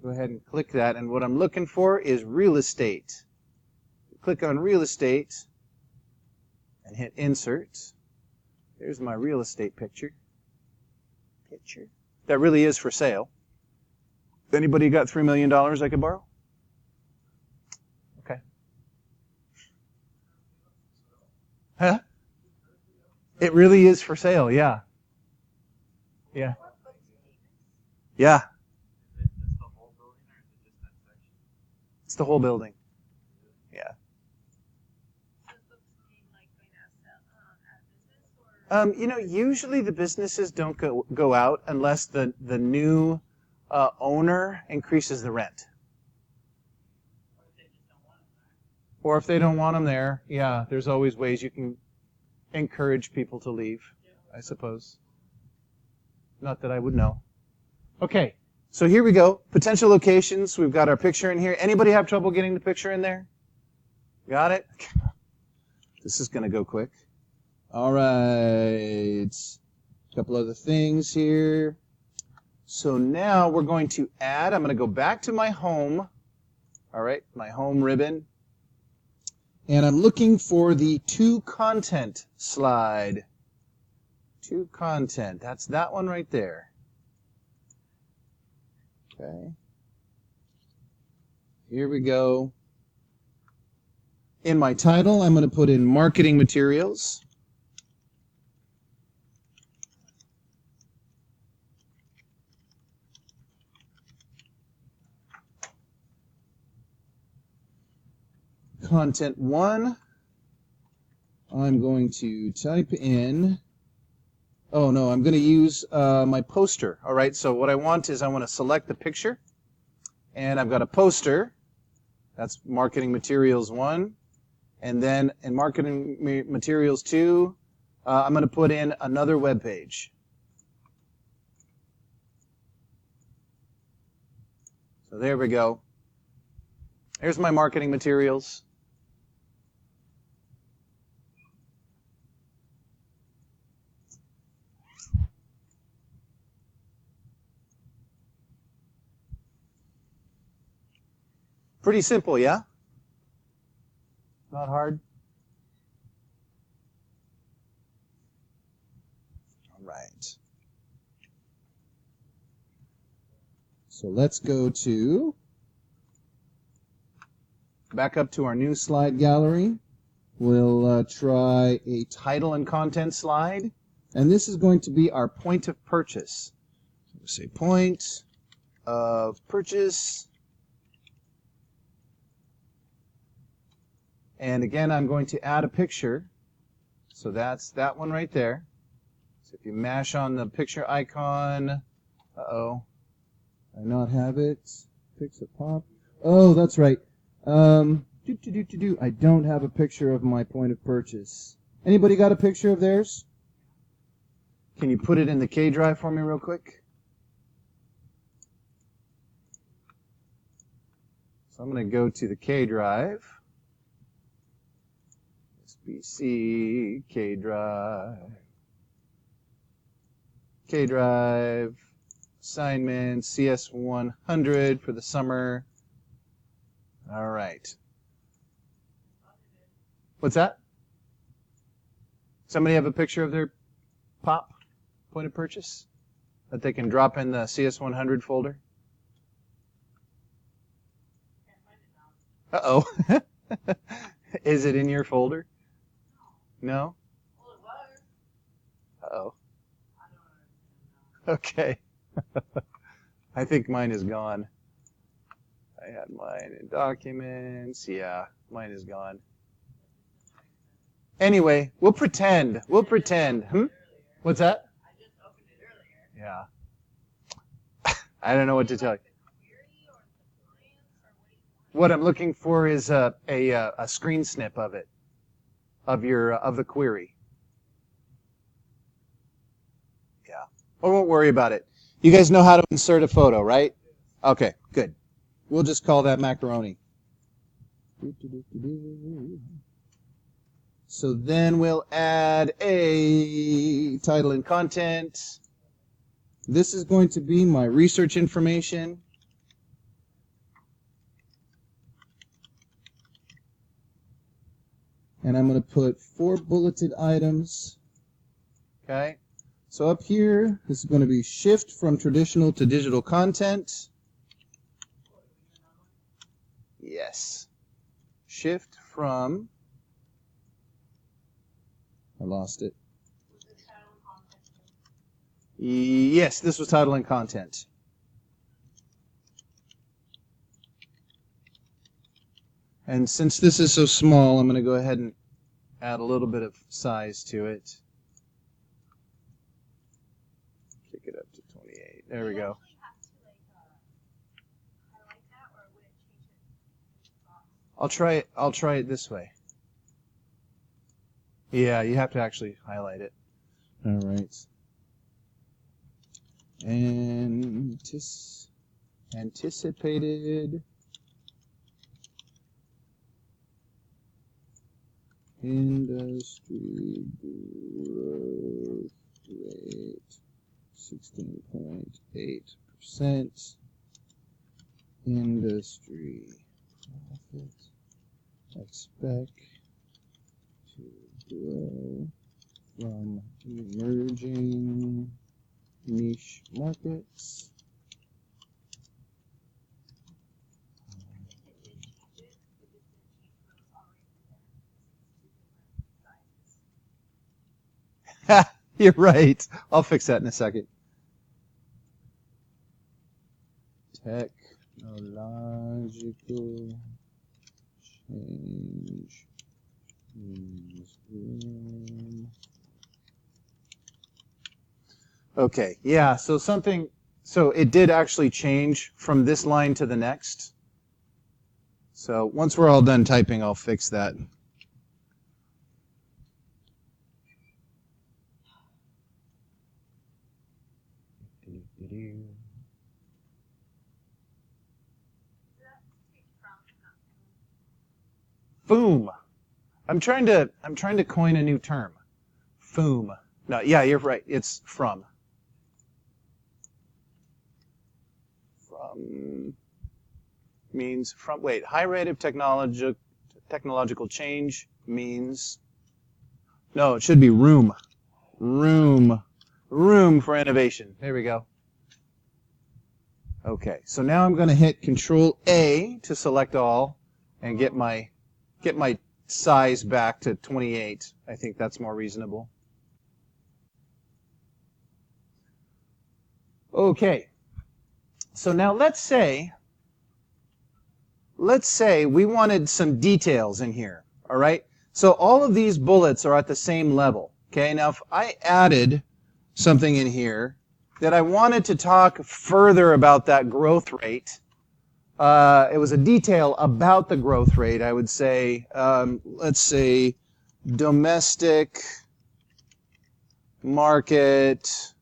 Go ahead and click that, and what I'm looking for is real estate. Click on real estate and hit insert. There's my real estate picture. That really is for sale. Anybody got $3 million I could borrow? Okay. Huh? It really is for sale, yeah. Yeah. Yeah. Is it just the whole building or is it just that section? It's the whole building. Yeah. Does books mean like going to sell at business or? You know, usually the businesses don't go out unless the new owner increases the rent. Or if they don't want them there, yeah, there's always ways you can encourage people to leave, I suppose. Not that I would know. Okay, so here we go. Potential locations. We've got our picture in here. Anybody have trouble getting the picture in there? Got it? This is going to go quick. All right. A couple other things here. So now we're going to add, I'm going to go back to my home. All right, my home ribbon. And I'm looking for the to content slide. To content. That's that one right there. Okay. Here we go. In my title, I'm going to put in marketing materials. Content 1, I'm going to type in Oh no, I'm going to use my poster. All right, so what I want is I want to select the picture, and I've got a poster. That's marketing materials 1. And then in marketing materials 2, I'm going to put in another web page. So there we go. Here's my marketing materials. Pretty simple, yeah? Not hard? All right. So let's go back up to our new slide gallery. We'll try a title and content slide. And this is going to be our point of purchase. So we'll say point of purchase. And again, I'm going to add a picture. So that's that one right there. So if you mash on the picture icon, uh-oh, I not have it. Fix it pop. Oh, that's right. I don't have a picture of my point of purchase. Anybody got a picture of theirs? Can you put it in the K drive for me real quick? So I'm going to go to the K drive. SBC, K drive, assignment, CS100 for the summer. All right. What's that? Somebody have a picture of their POP, point of purchase, that they can drop in the CS100 folder? Uh-oh. Is it in your folder? No? Well, it was. Uh-oh. I don't know. Okay. I think mine is gone. I had mine in documents. Yeah, mine is gone. Anyway, we'll pretend. We'll pretend. What's that? I just opened it earlier. Yeah. I don't know what to tell you. The query or the clients or what do you want? What I'm looking for is a screen snip of it, of the query. Yeah. I won't worry about it. You guys know how to insert a photo, right? Okay, good. We'll just call that macaroni. So then we'll add a title and content. This is going to be my research information. And I'm going to put 4 bulleted items. Okay. So up here, this is going to be shift from traditional to digital content. Yes. Shift from... I lost it. Yes, this was title and content. And since this is so small, I'm going to go ahead and add a little bit of size to it. Kick it up to 28. There we go. I'll try it this way. Yeah, you have to actually highlight it. All right. Anticipated industry growth rate 16.8%. Industry profit expect to grow from emerging niche markets. You're right. I'll fix that in a second. Technological change means room Okay, yeah, so it did actually change from this line to the next. So once we're all done typing, I'll fix that. Foom. I'm trying to coin a new term. Foom. No, yeah, you're right. It's from. From means from. Wait, high rate of technological change means. No, it should be room. Room for innovation. There we go. Okay, so now I'm going to hit Control A to select all and get my size back to 28. I think that's more reasonable. Okay. So now let's say we wanted some details in here, all right? So all of these bullets are at the same level, okay? Now if I added something in here that I wanted to talk further about that growth rate, it was a detail about the growth rate, I would say, let's say domestic market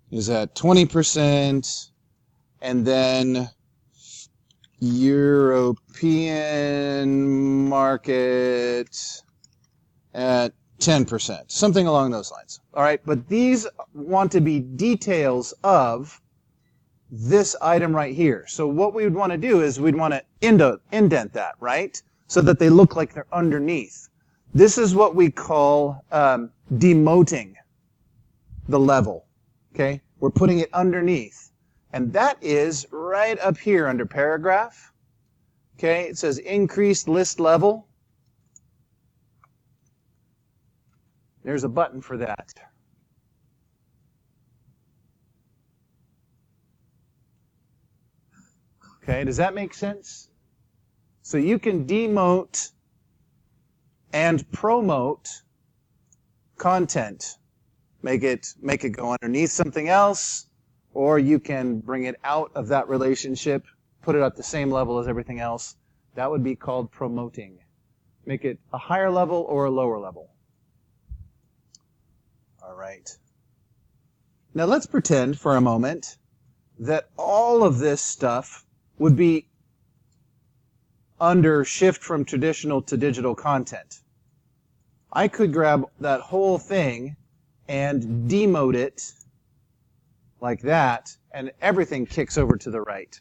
is at 20%, and then European market at 10%, something along those lines. All right, but these want to be details of this item right here. So what we would want to do is we'd want to indent that, right? So that they look like they're underneath. This is what we call demoting the level, okay? We're putting it underneath. And that is right up here under paragraph. Okay, it says increased list level. There's a button for that. Okay, does that make sense? So you can demote and promote content. Make it go underneath something else, or you can bring it out of that relationship, put it at the same level as everything else. That would be called promoting. Make it a higher level or a lower level. All right. Now let's pretend for a moment that all of this stuff would be under shift from traditional to digital content. I could grab that whole thing and demote it like that, and everything kicks over to the right.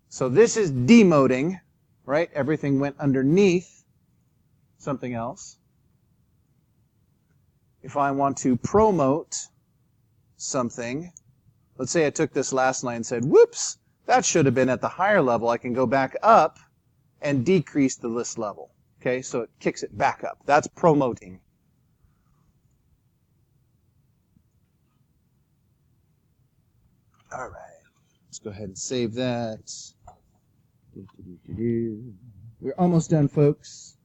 So this is demoting, right? Everything went underneath something else. If I want to promote something, let's say I took this last line and said, whoops, that should have been at the higher level. I can go back up and decrease the list level. Okay, so it kicks it back up. That's promoting. All right, let's go ahead and save that. We're almost done, folks.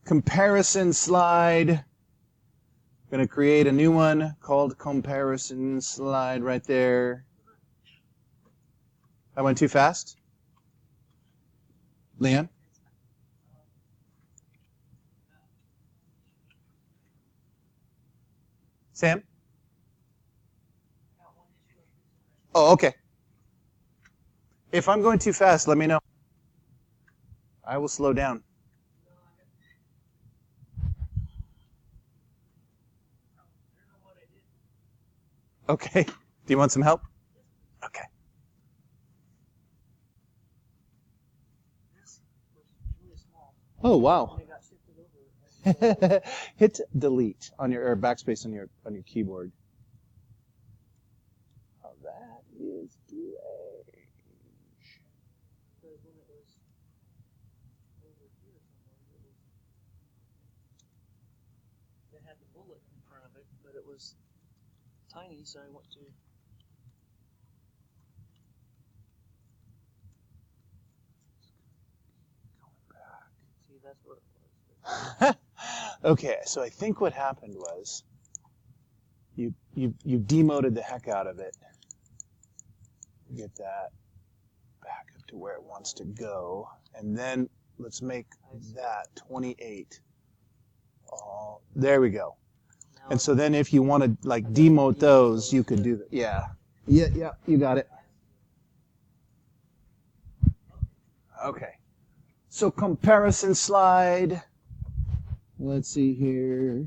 Comparison slide. I'm going to create a new one called comparison slide right there. I went too fast? Leon? Sam? Oh, okay. If I'm going too fast, let me know. I will slow down. Okay. Do you want some help? Okay. Oh, wow. Hit delete on your, or backspace on your keyboard. Oh, that is strange. Because when it was over here somewhere, it had the bullet in front of it, but it was tiny, so I went to. Going back. See, that's where it was. Okay, so I think what happened was you demoted the heck out of it. Get that back up to where it wants to go, and then let's make that 28. Oh, there we go. And so then if you want to like demote those, you could do that. Yeah, you got it. Okay. So comparison slide. Let's see here.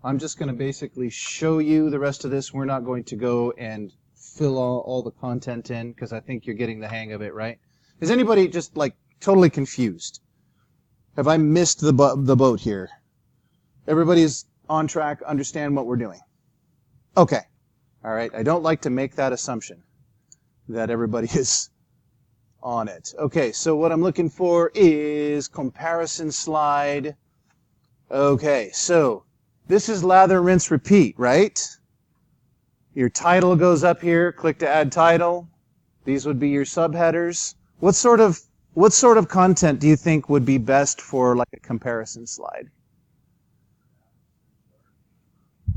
I'm just going to basically show you the rest of this. We're not going to go and fill all the content in because I think you're getting the hang of it, right? Is anybody just like totally confused? Have I missed the boat here? Everybody's on track, understand what we're doing? Okay. All right. I don't like to make that assumption that everybody is on it. Okay, so what I'm looking for is comparison slide. Okay, so this is lather, rinse, repeat, right? Your title goes up here, click to add title. These would be your subheaders. What sort of content do you think would be best for like a comparison slide?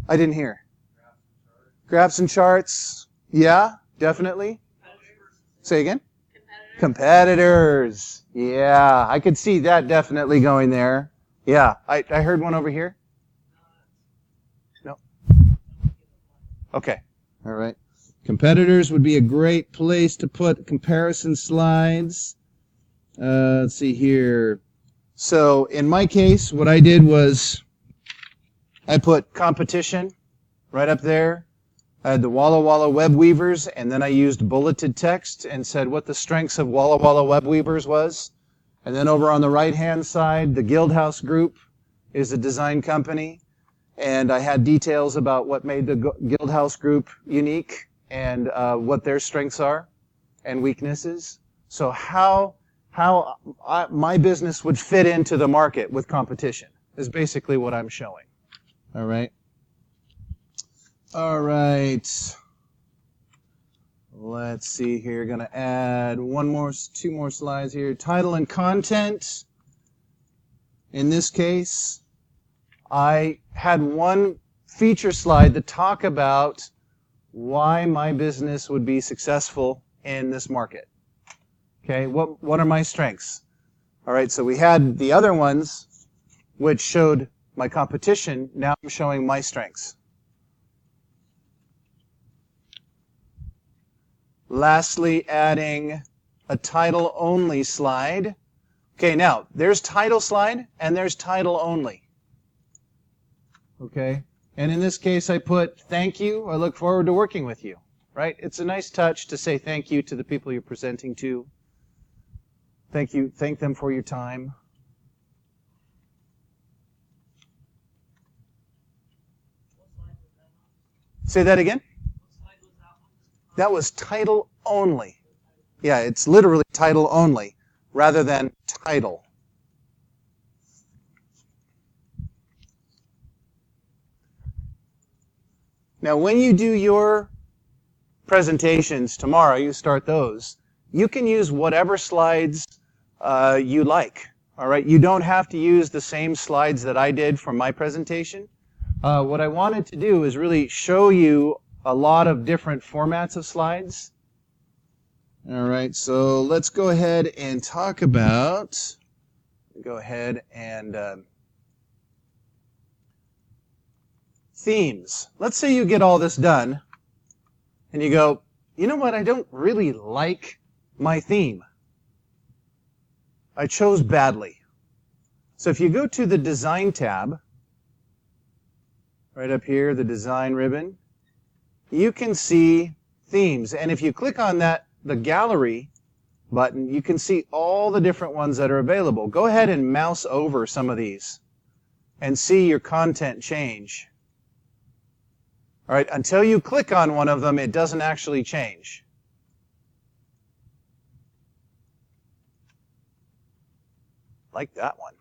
I didn't hear. Graphs and charts. Yeah, definitely. Say again? Competitors. Yeah, I could see that definitely going there. Yeah, I heard one over here. No. Okay. All right. Competitors would be a great place to put comparison slides. Let's see here. So in my case, what I did was I put competition right up there. I had the Walla Walla Web Weavers, and then I used bulleted text and said what the strengths of Walla Walla Web Weavers was. And then over on the right-hand side, the Guildhouse Group is a design company. And I had details about what made the Guildhouse Group unique and what their strengths are and weaknesses. So how my business would fit into the market with competition is basically what I'm showing. All right. All right. Let's see here. Going to add two more slides here. Title and content. In this case, I had one feature slide to talk about why my business would be successful in this market. Okay, what are my strengths? All right, so we had the other ones which showed my competition. Now I'm showing my strengths. Lastly, adding a title only slide. Okay, now there's title slide and there's title only. Okay, and in this case I put thank you. I look forward to working with you. Right? It's a nice touch to say thank you to the people you're presenting to. Thank them for your time. Say that again? That was title only. Yeah, it's literally title only rather than title. Now, when you do your presentations tomorrow, you start those, you can use whatever slides you like. All right, you don't have to use the same slides that I did for my presentation. What I wanted to do is really show you a lot of different formats of slides. All right, so let's go ahead and talk about, themes. Let's say you get all this done, and you go, you know what, I don't really like my theme. I chose badly. So if you go to the Design tab, right up here, the Design ribbon, you can see themes. And if you click on that, the Gallery button, you can see all the different ones that are available. Go ahead and mouse over some of these and see your content change. All right, until you click on one of them, it doesn't actually change. Like that one.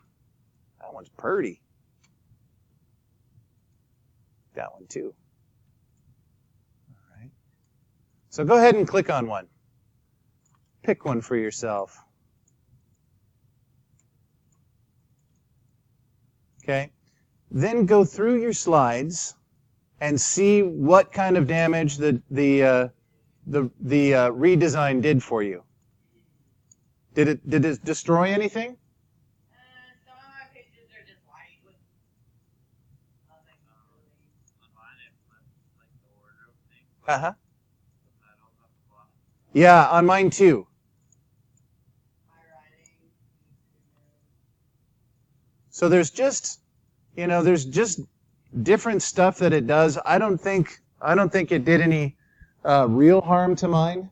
That one's pretty. That one too. All right. So go ahead and click on one. Pick one for yourself. Okay? Then go through your slides and see what kind of damage the redesign did for you. Did it destroy anything? Some of my pictures are just white with nothing really. On mine, it flipped like the wardrobe thing. Uh-huh. The petals at the bottom. Yeah, on mine too. My writing. So there's just different stuff that it does. I don't think it did any real harm to mine.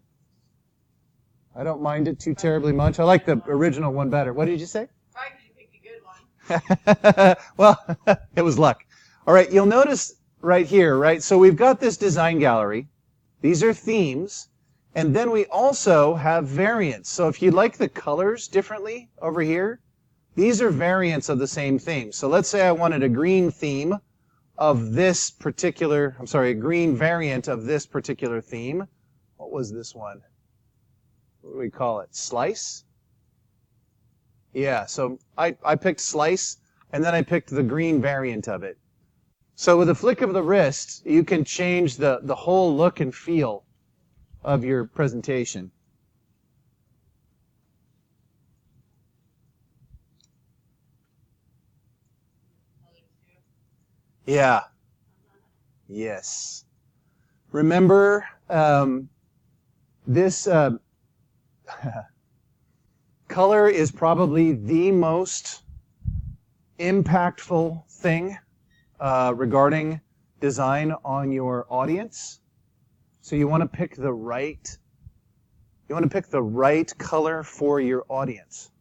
I don't mind it too terribly much. I like the original one better. What did you say? Probably because you picked a good one. Well, it was luck. All right, you'll notice right here, right? So we've got this design gallery. These are themes. And then we also have variants. So if you like the colors differently over here, these are variants of the same theme. So let's say I wanted a green theme of this particular, a green variant of this particular theme. What was this one? What do we call it? Slice? Yeah, so I picked slice, and then I picked the green variant of it. So with a flick of the wrist, you can change the whole look and feel of your presentation. Yeah. Yes. Remember, this color is probably the most impactful thing regarding design on your audience. So you want to pick the right color for your audience.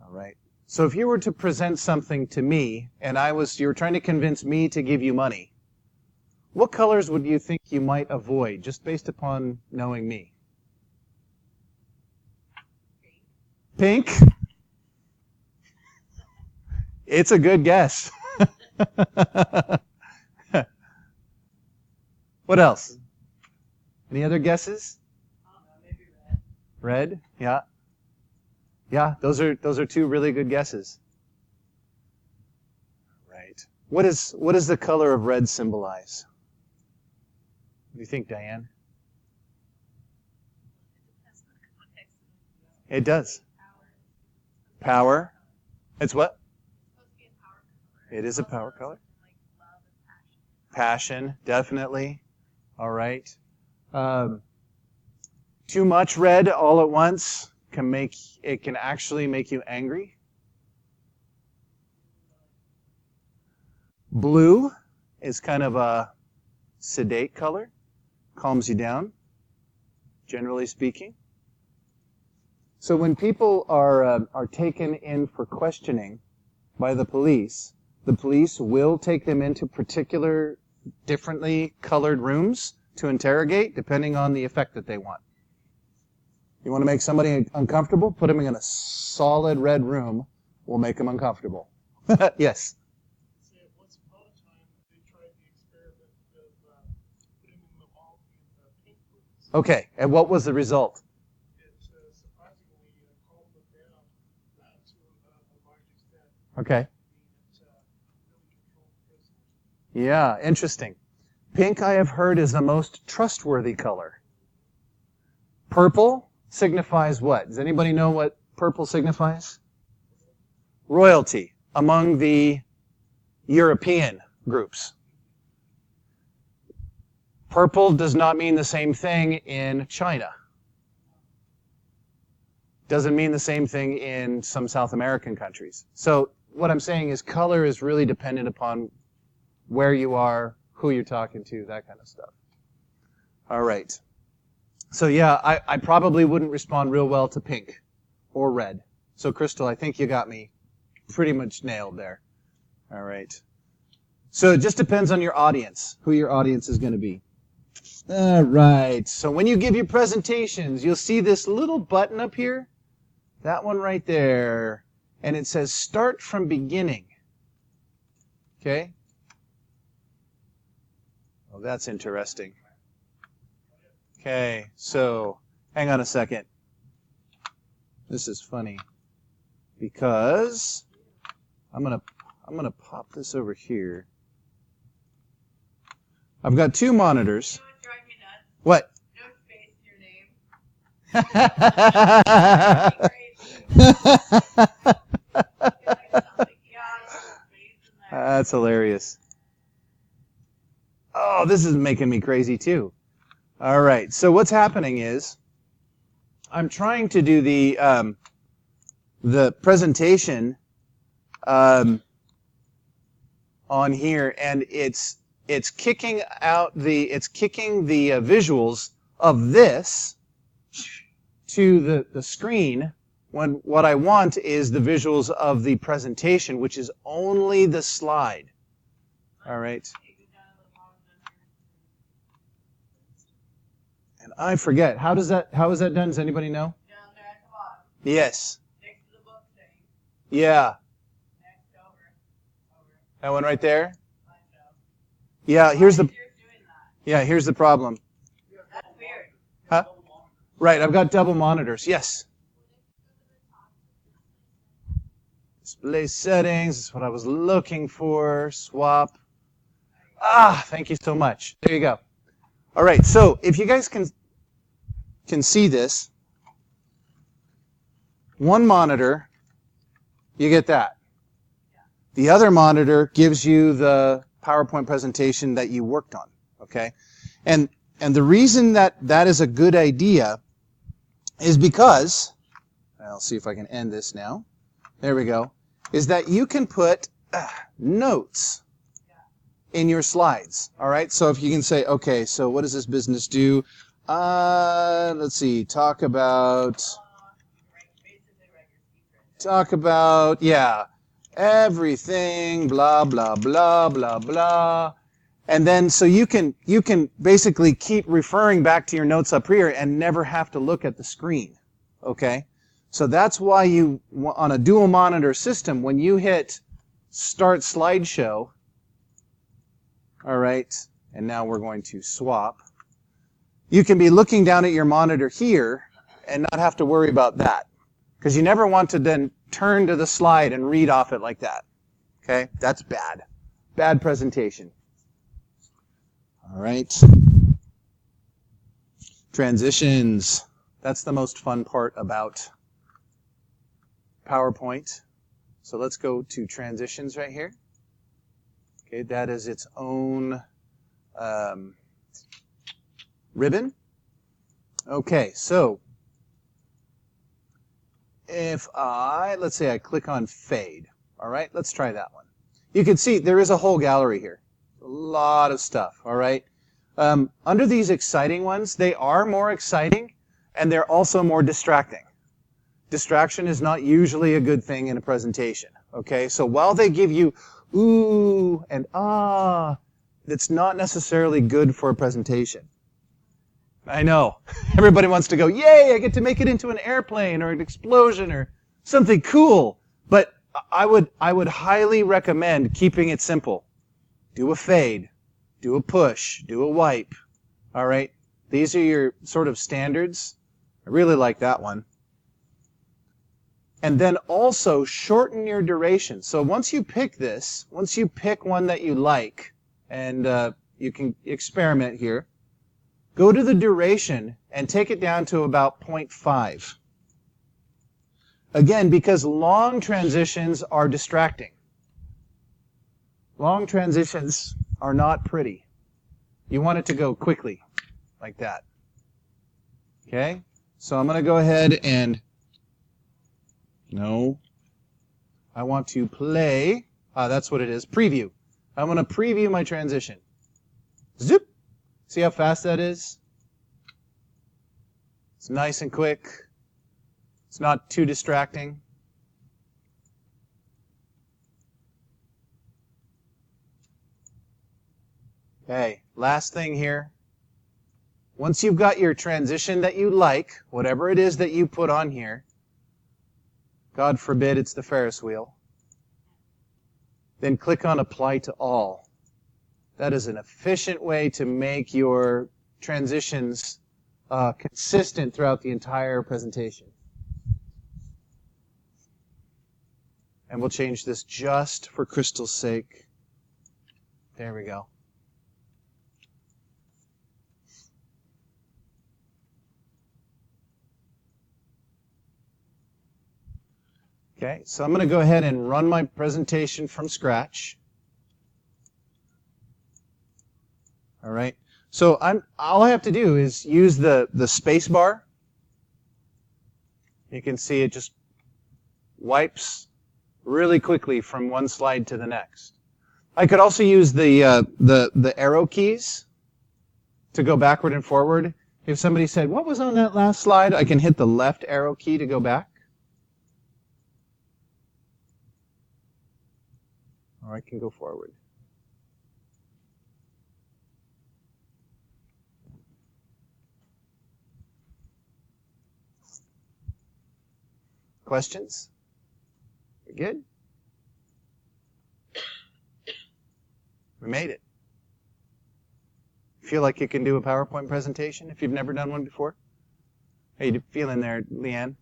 All right. So if you were to present something to me and you were trying to convince me to give you money, what colors would you think you might avoid just based upon knowing me? Pink? It's a good guess. What else? Any other guesses? Maybe red. Red? Yeah. Yeah, those are two really good guesses. Right. What does the color of red symbolize? What do you think, Diane? It does. Power. It's what? It is a power color. Passion, definitely. All right. Too much red all at once can actually make you angry. Blue is kind of a sedate color, calms you down, generally speaking. So when people are taken in for questioning by the police will take them into particular differently colored rooms to interrogate, depending on the effect that they want. You want to make somebody uncomfortable? Put them in a solid red room. Will make them uncomfortable. Yes? See, once upon a time, they tried the experiment of putting them all in pink rooms. Okay, and what was the result? It surprisingly calmed them down to a large extent. Okay. It really controlled prisoners. Yeah, interesting. Pink, I have heard, is the most trustworthy color. Purple signifies what? Does anybody know what purple signifies? Royalty among the European groups. Purple does not mean the same thing in China. Doesn't mean the same thing in some South American countries. So what I'm saying is color is really dependent upon where you are, who you're talking to, that kind of stuff. All right. So yeah, I probably wouldn't respond real well to pink or red. So Crystal, I think you got me pretty much nailed there. All right. So it just depends on your audience, who your audience is going to be. All right. So when you give your presentations, you'll see this little button up here. That one right there. And it says start from beginning. Okay? Oh, that's interesting. Okay, so hang on a second. This is funny because I'm gonna pop this over here. I've got two monitors. You know what drives me nuts? What? No space in your name. That's hilarious. Oh, this is making me crazy too. All right, so what's happening is I'm trying to do the presentation on here, and it's kicking the visuals of this to the screen, when what I want is the visuals of the presentation, which is only the slide. All right. And I forget, how is that done? Does anybody know? Down there at the bottom. Yes. Next to the book thing. Yeah. Next over. That one right there? Slideshow. Yeah, Why is yours doing that? yeah, here's the problem. That's weird. Huh? Right, I've got double monitors. Yes. Display settings is what I was looking for. Swap. Ah, thank you so much. There you go. All right, so if you guys can see this, one monitor, you get that. The other monitor gives you the PowerPoint presentation that you worked on, okay? And the reason that is a good idea is because, I'll see if I can end this now. There we go. Is that you can put notes in your slides, all right? So if you can say, okay, so what does this business do? Let's see, talk about, yeah, everything, blah, blah, blah, blah, blah. And then so you can basically keep referring back to your notes up here and never have to look at the screen, okay? So that's why you, on a dual monitor system, when you hit Start Slideshow, all right, and now we're going to swap, you can be looking down at your monitor here and not have to worry about that, because you never want to then turn to the slide and read off it like that, okay? That's bad. Bad presentation. All right. Transitions. That's the most fun part about PowerPoint. So let's go to transitions right here. Okay, that is its own ribbon. Okay, so if let's say I click on fade. All right, let's try that one. You can see there is a whole gallery here. A lot of stuff, all right? Under these exciting ones, they are more exciting, and they're also more distracting. Distraction is not usually a good thing in a presentation, okay? So while they give you ooh and ah, that's not necessarily good for a presentation. I know. Everybody wants to go, yay, I get to make it into an airplane or an explosion or something cool. But I would highly recommend keeping it simple. Do a fade, do a push, do a wipe. All right? These are your sort of standards. I really like that one. And then also shorten your duration. So once you pick this, once you pick one that you like, and you can experiment here, go to the duration and take it down to about 0.5. Again, because long transitions are distracting. Long transitions are not pretty. You want it to go quickly, like that. Okay? So I'm going to go ahead and, no, I want to play, that's what it is, preview. I'm going to preview my transition. Zoop! See how fast that is? It's nice and quick. It's not too distracting. Okay, last thing here. Once you've got your transition that you like, whatever it is that you put on here, God forbid it's the Ferris wheel, then click on Apply to All. That is an efficient way to make your transitions consistent throughout the entire presentation. And we'll change this just for Crystal's sake. There we go. Okay, so I'm going to go ahead and run my presentation from scratch. All right. So all I have to do is use the space bar. You can see it just wipes really quickly from one slide to the next. I could also use the arrow keys to go backward and forward. If somebody said, "What was on that last slide?" I can hit the left arrow key to go back. Or I can go forward. Questions? We good? We made it. Feel like you can do a PowerPoint presentation if you've never done one before? How you feeling there, Leanne?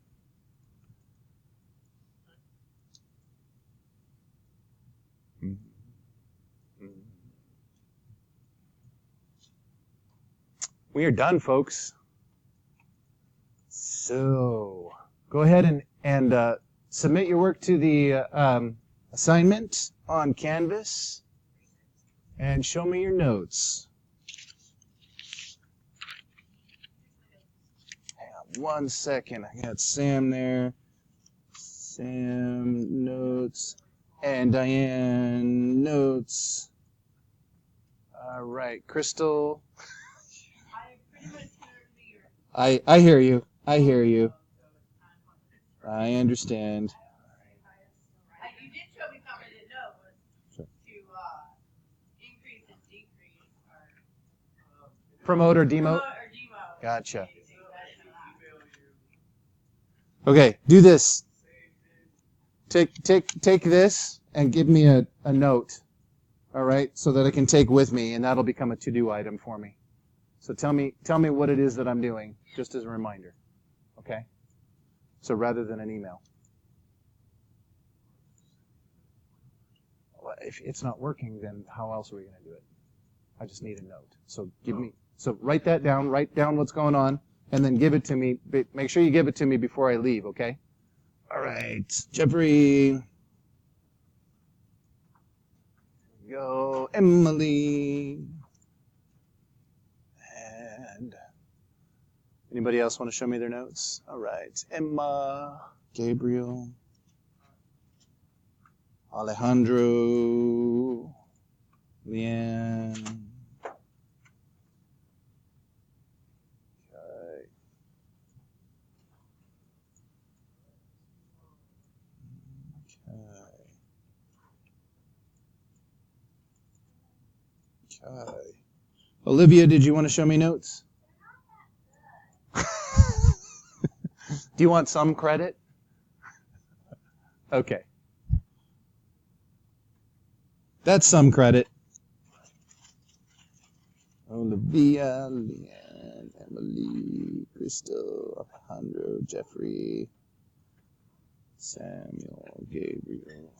We are done, folks. So go ahead and submit your work to the assignment on Canvas and show me your notes. Hang on 1 second. I got Sam there. Sam notes and Diane notes. All right, Crystal. I hear you. I hear you. I understand. You did show me something I didn't know was to increase and decrease or Promote or demote? promote or demote. Gotcha. Okay, do this. Take this and give me a note. All right, so that I can take with me, and that'll become a to-do item for me. So tell me what it is that I'm doing, just as a reminder. Okay? So rather than an email. Well, if it's not working, then how else are we going to do it? I just need a note. So write that down, write down what's going on, and then give it to me. Make sure you give it to me before I leave, okay? All right, Jeffrey. Go, Emily. And anybody else want to show me their notes? All right, Emma, Gabriel, Alejandro, Leanne. Okay. Olivia, did you want to show me notes? Do you want some credit? Okay. That's some credit. Olivia, Leanne, Emily, Crystal, Alejandro, Jeffrey, Samuel, Gabriel.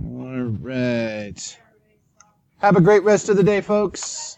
All right. Have a great rest of the day, folks.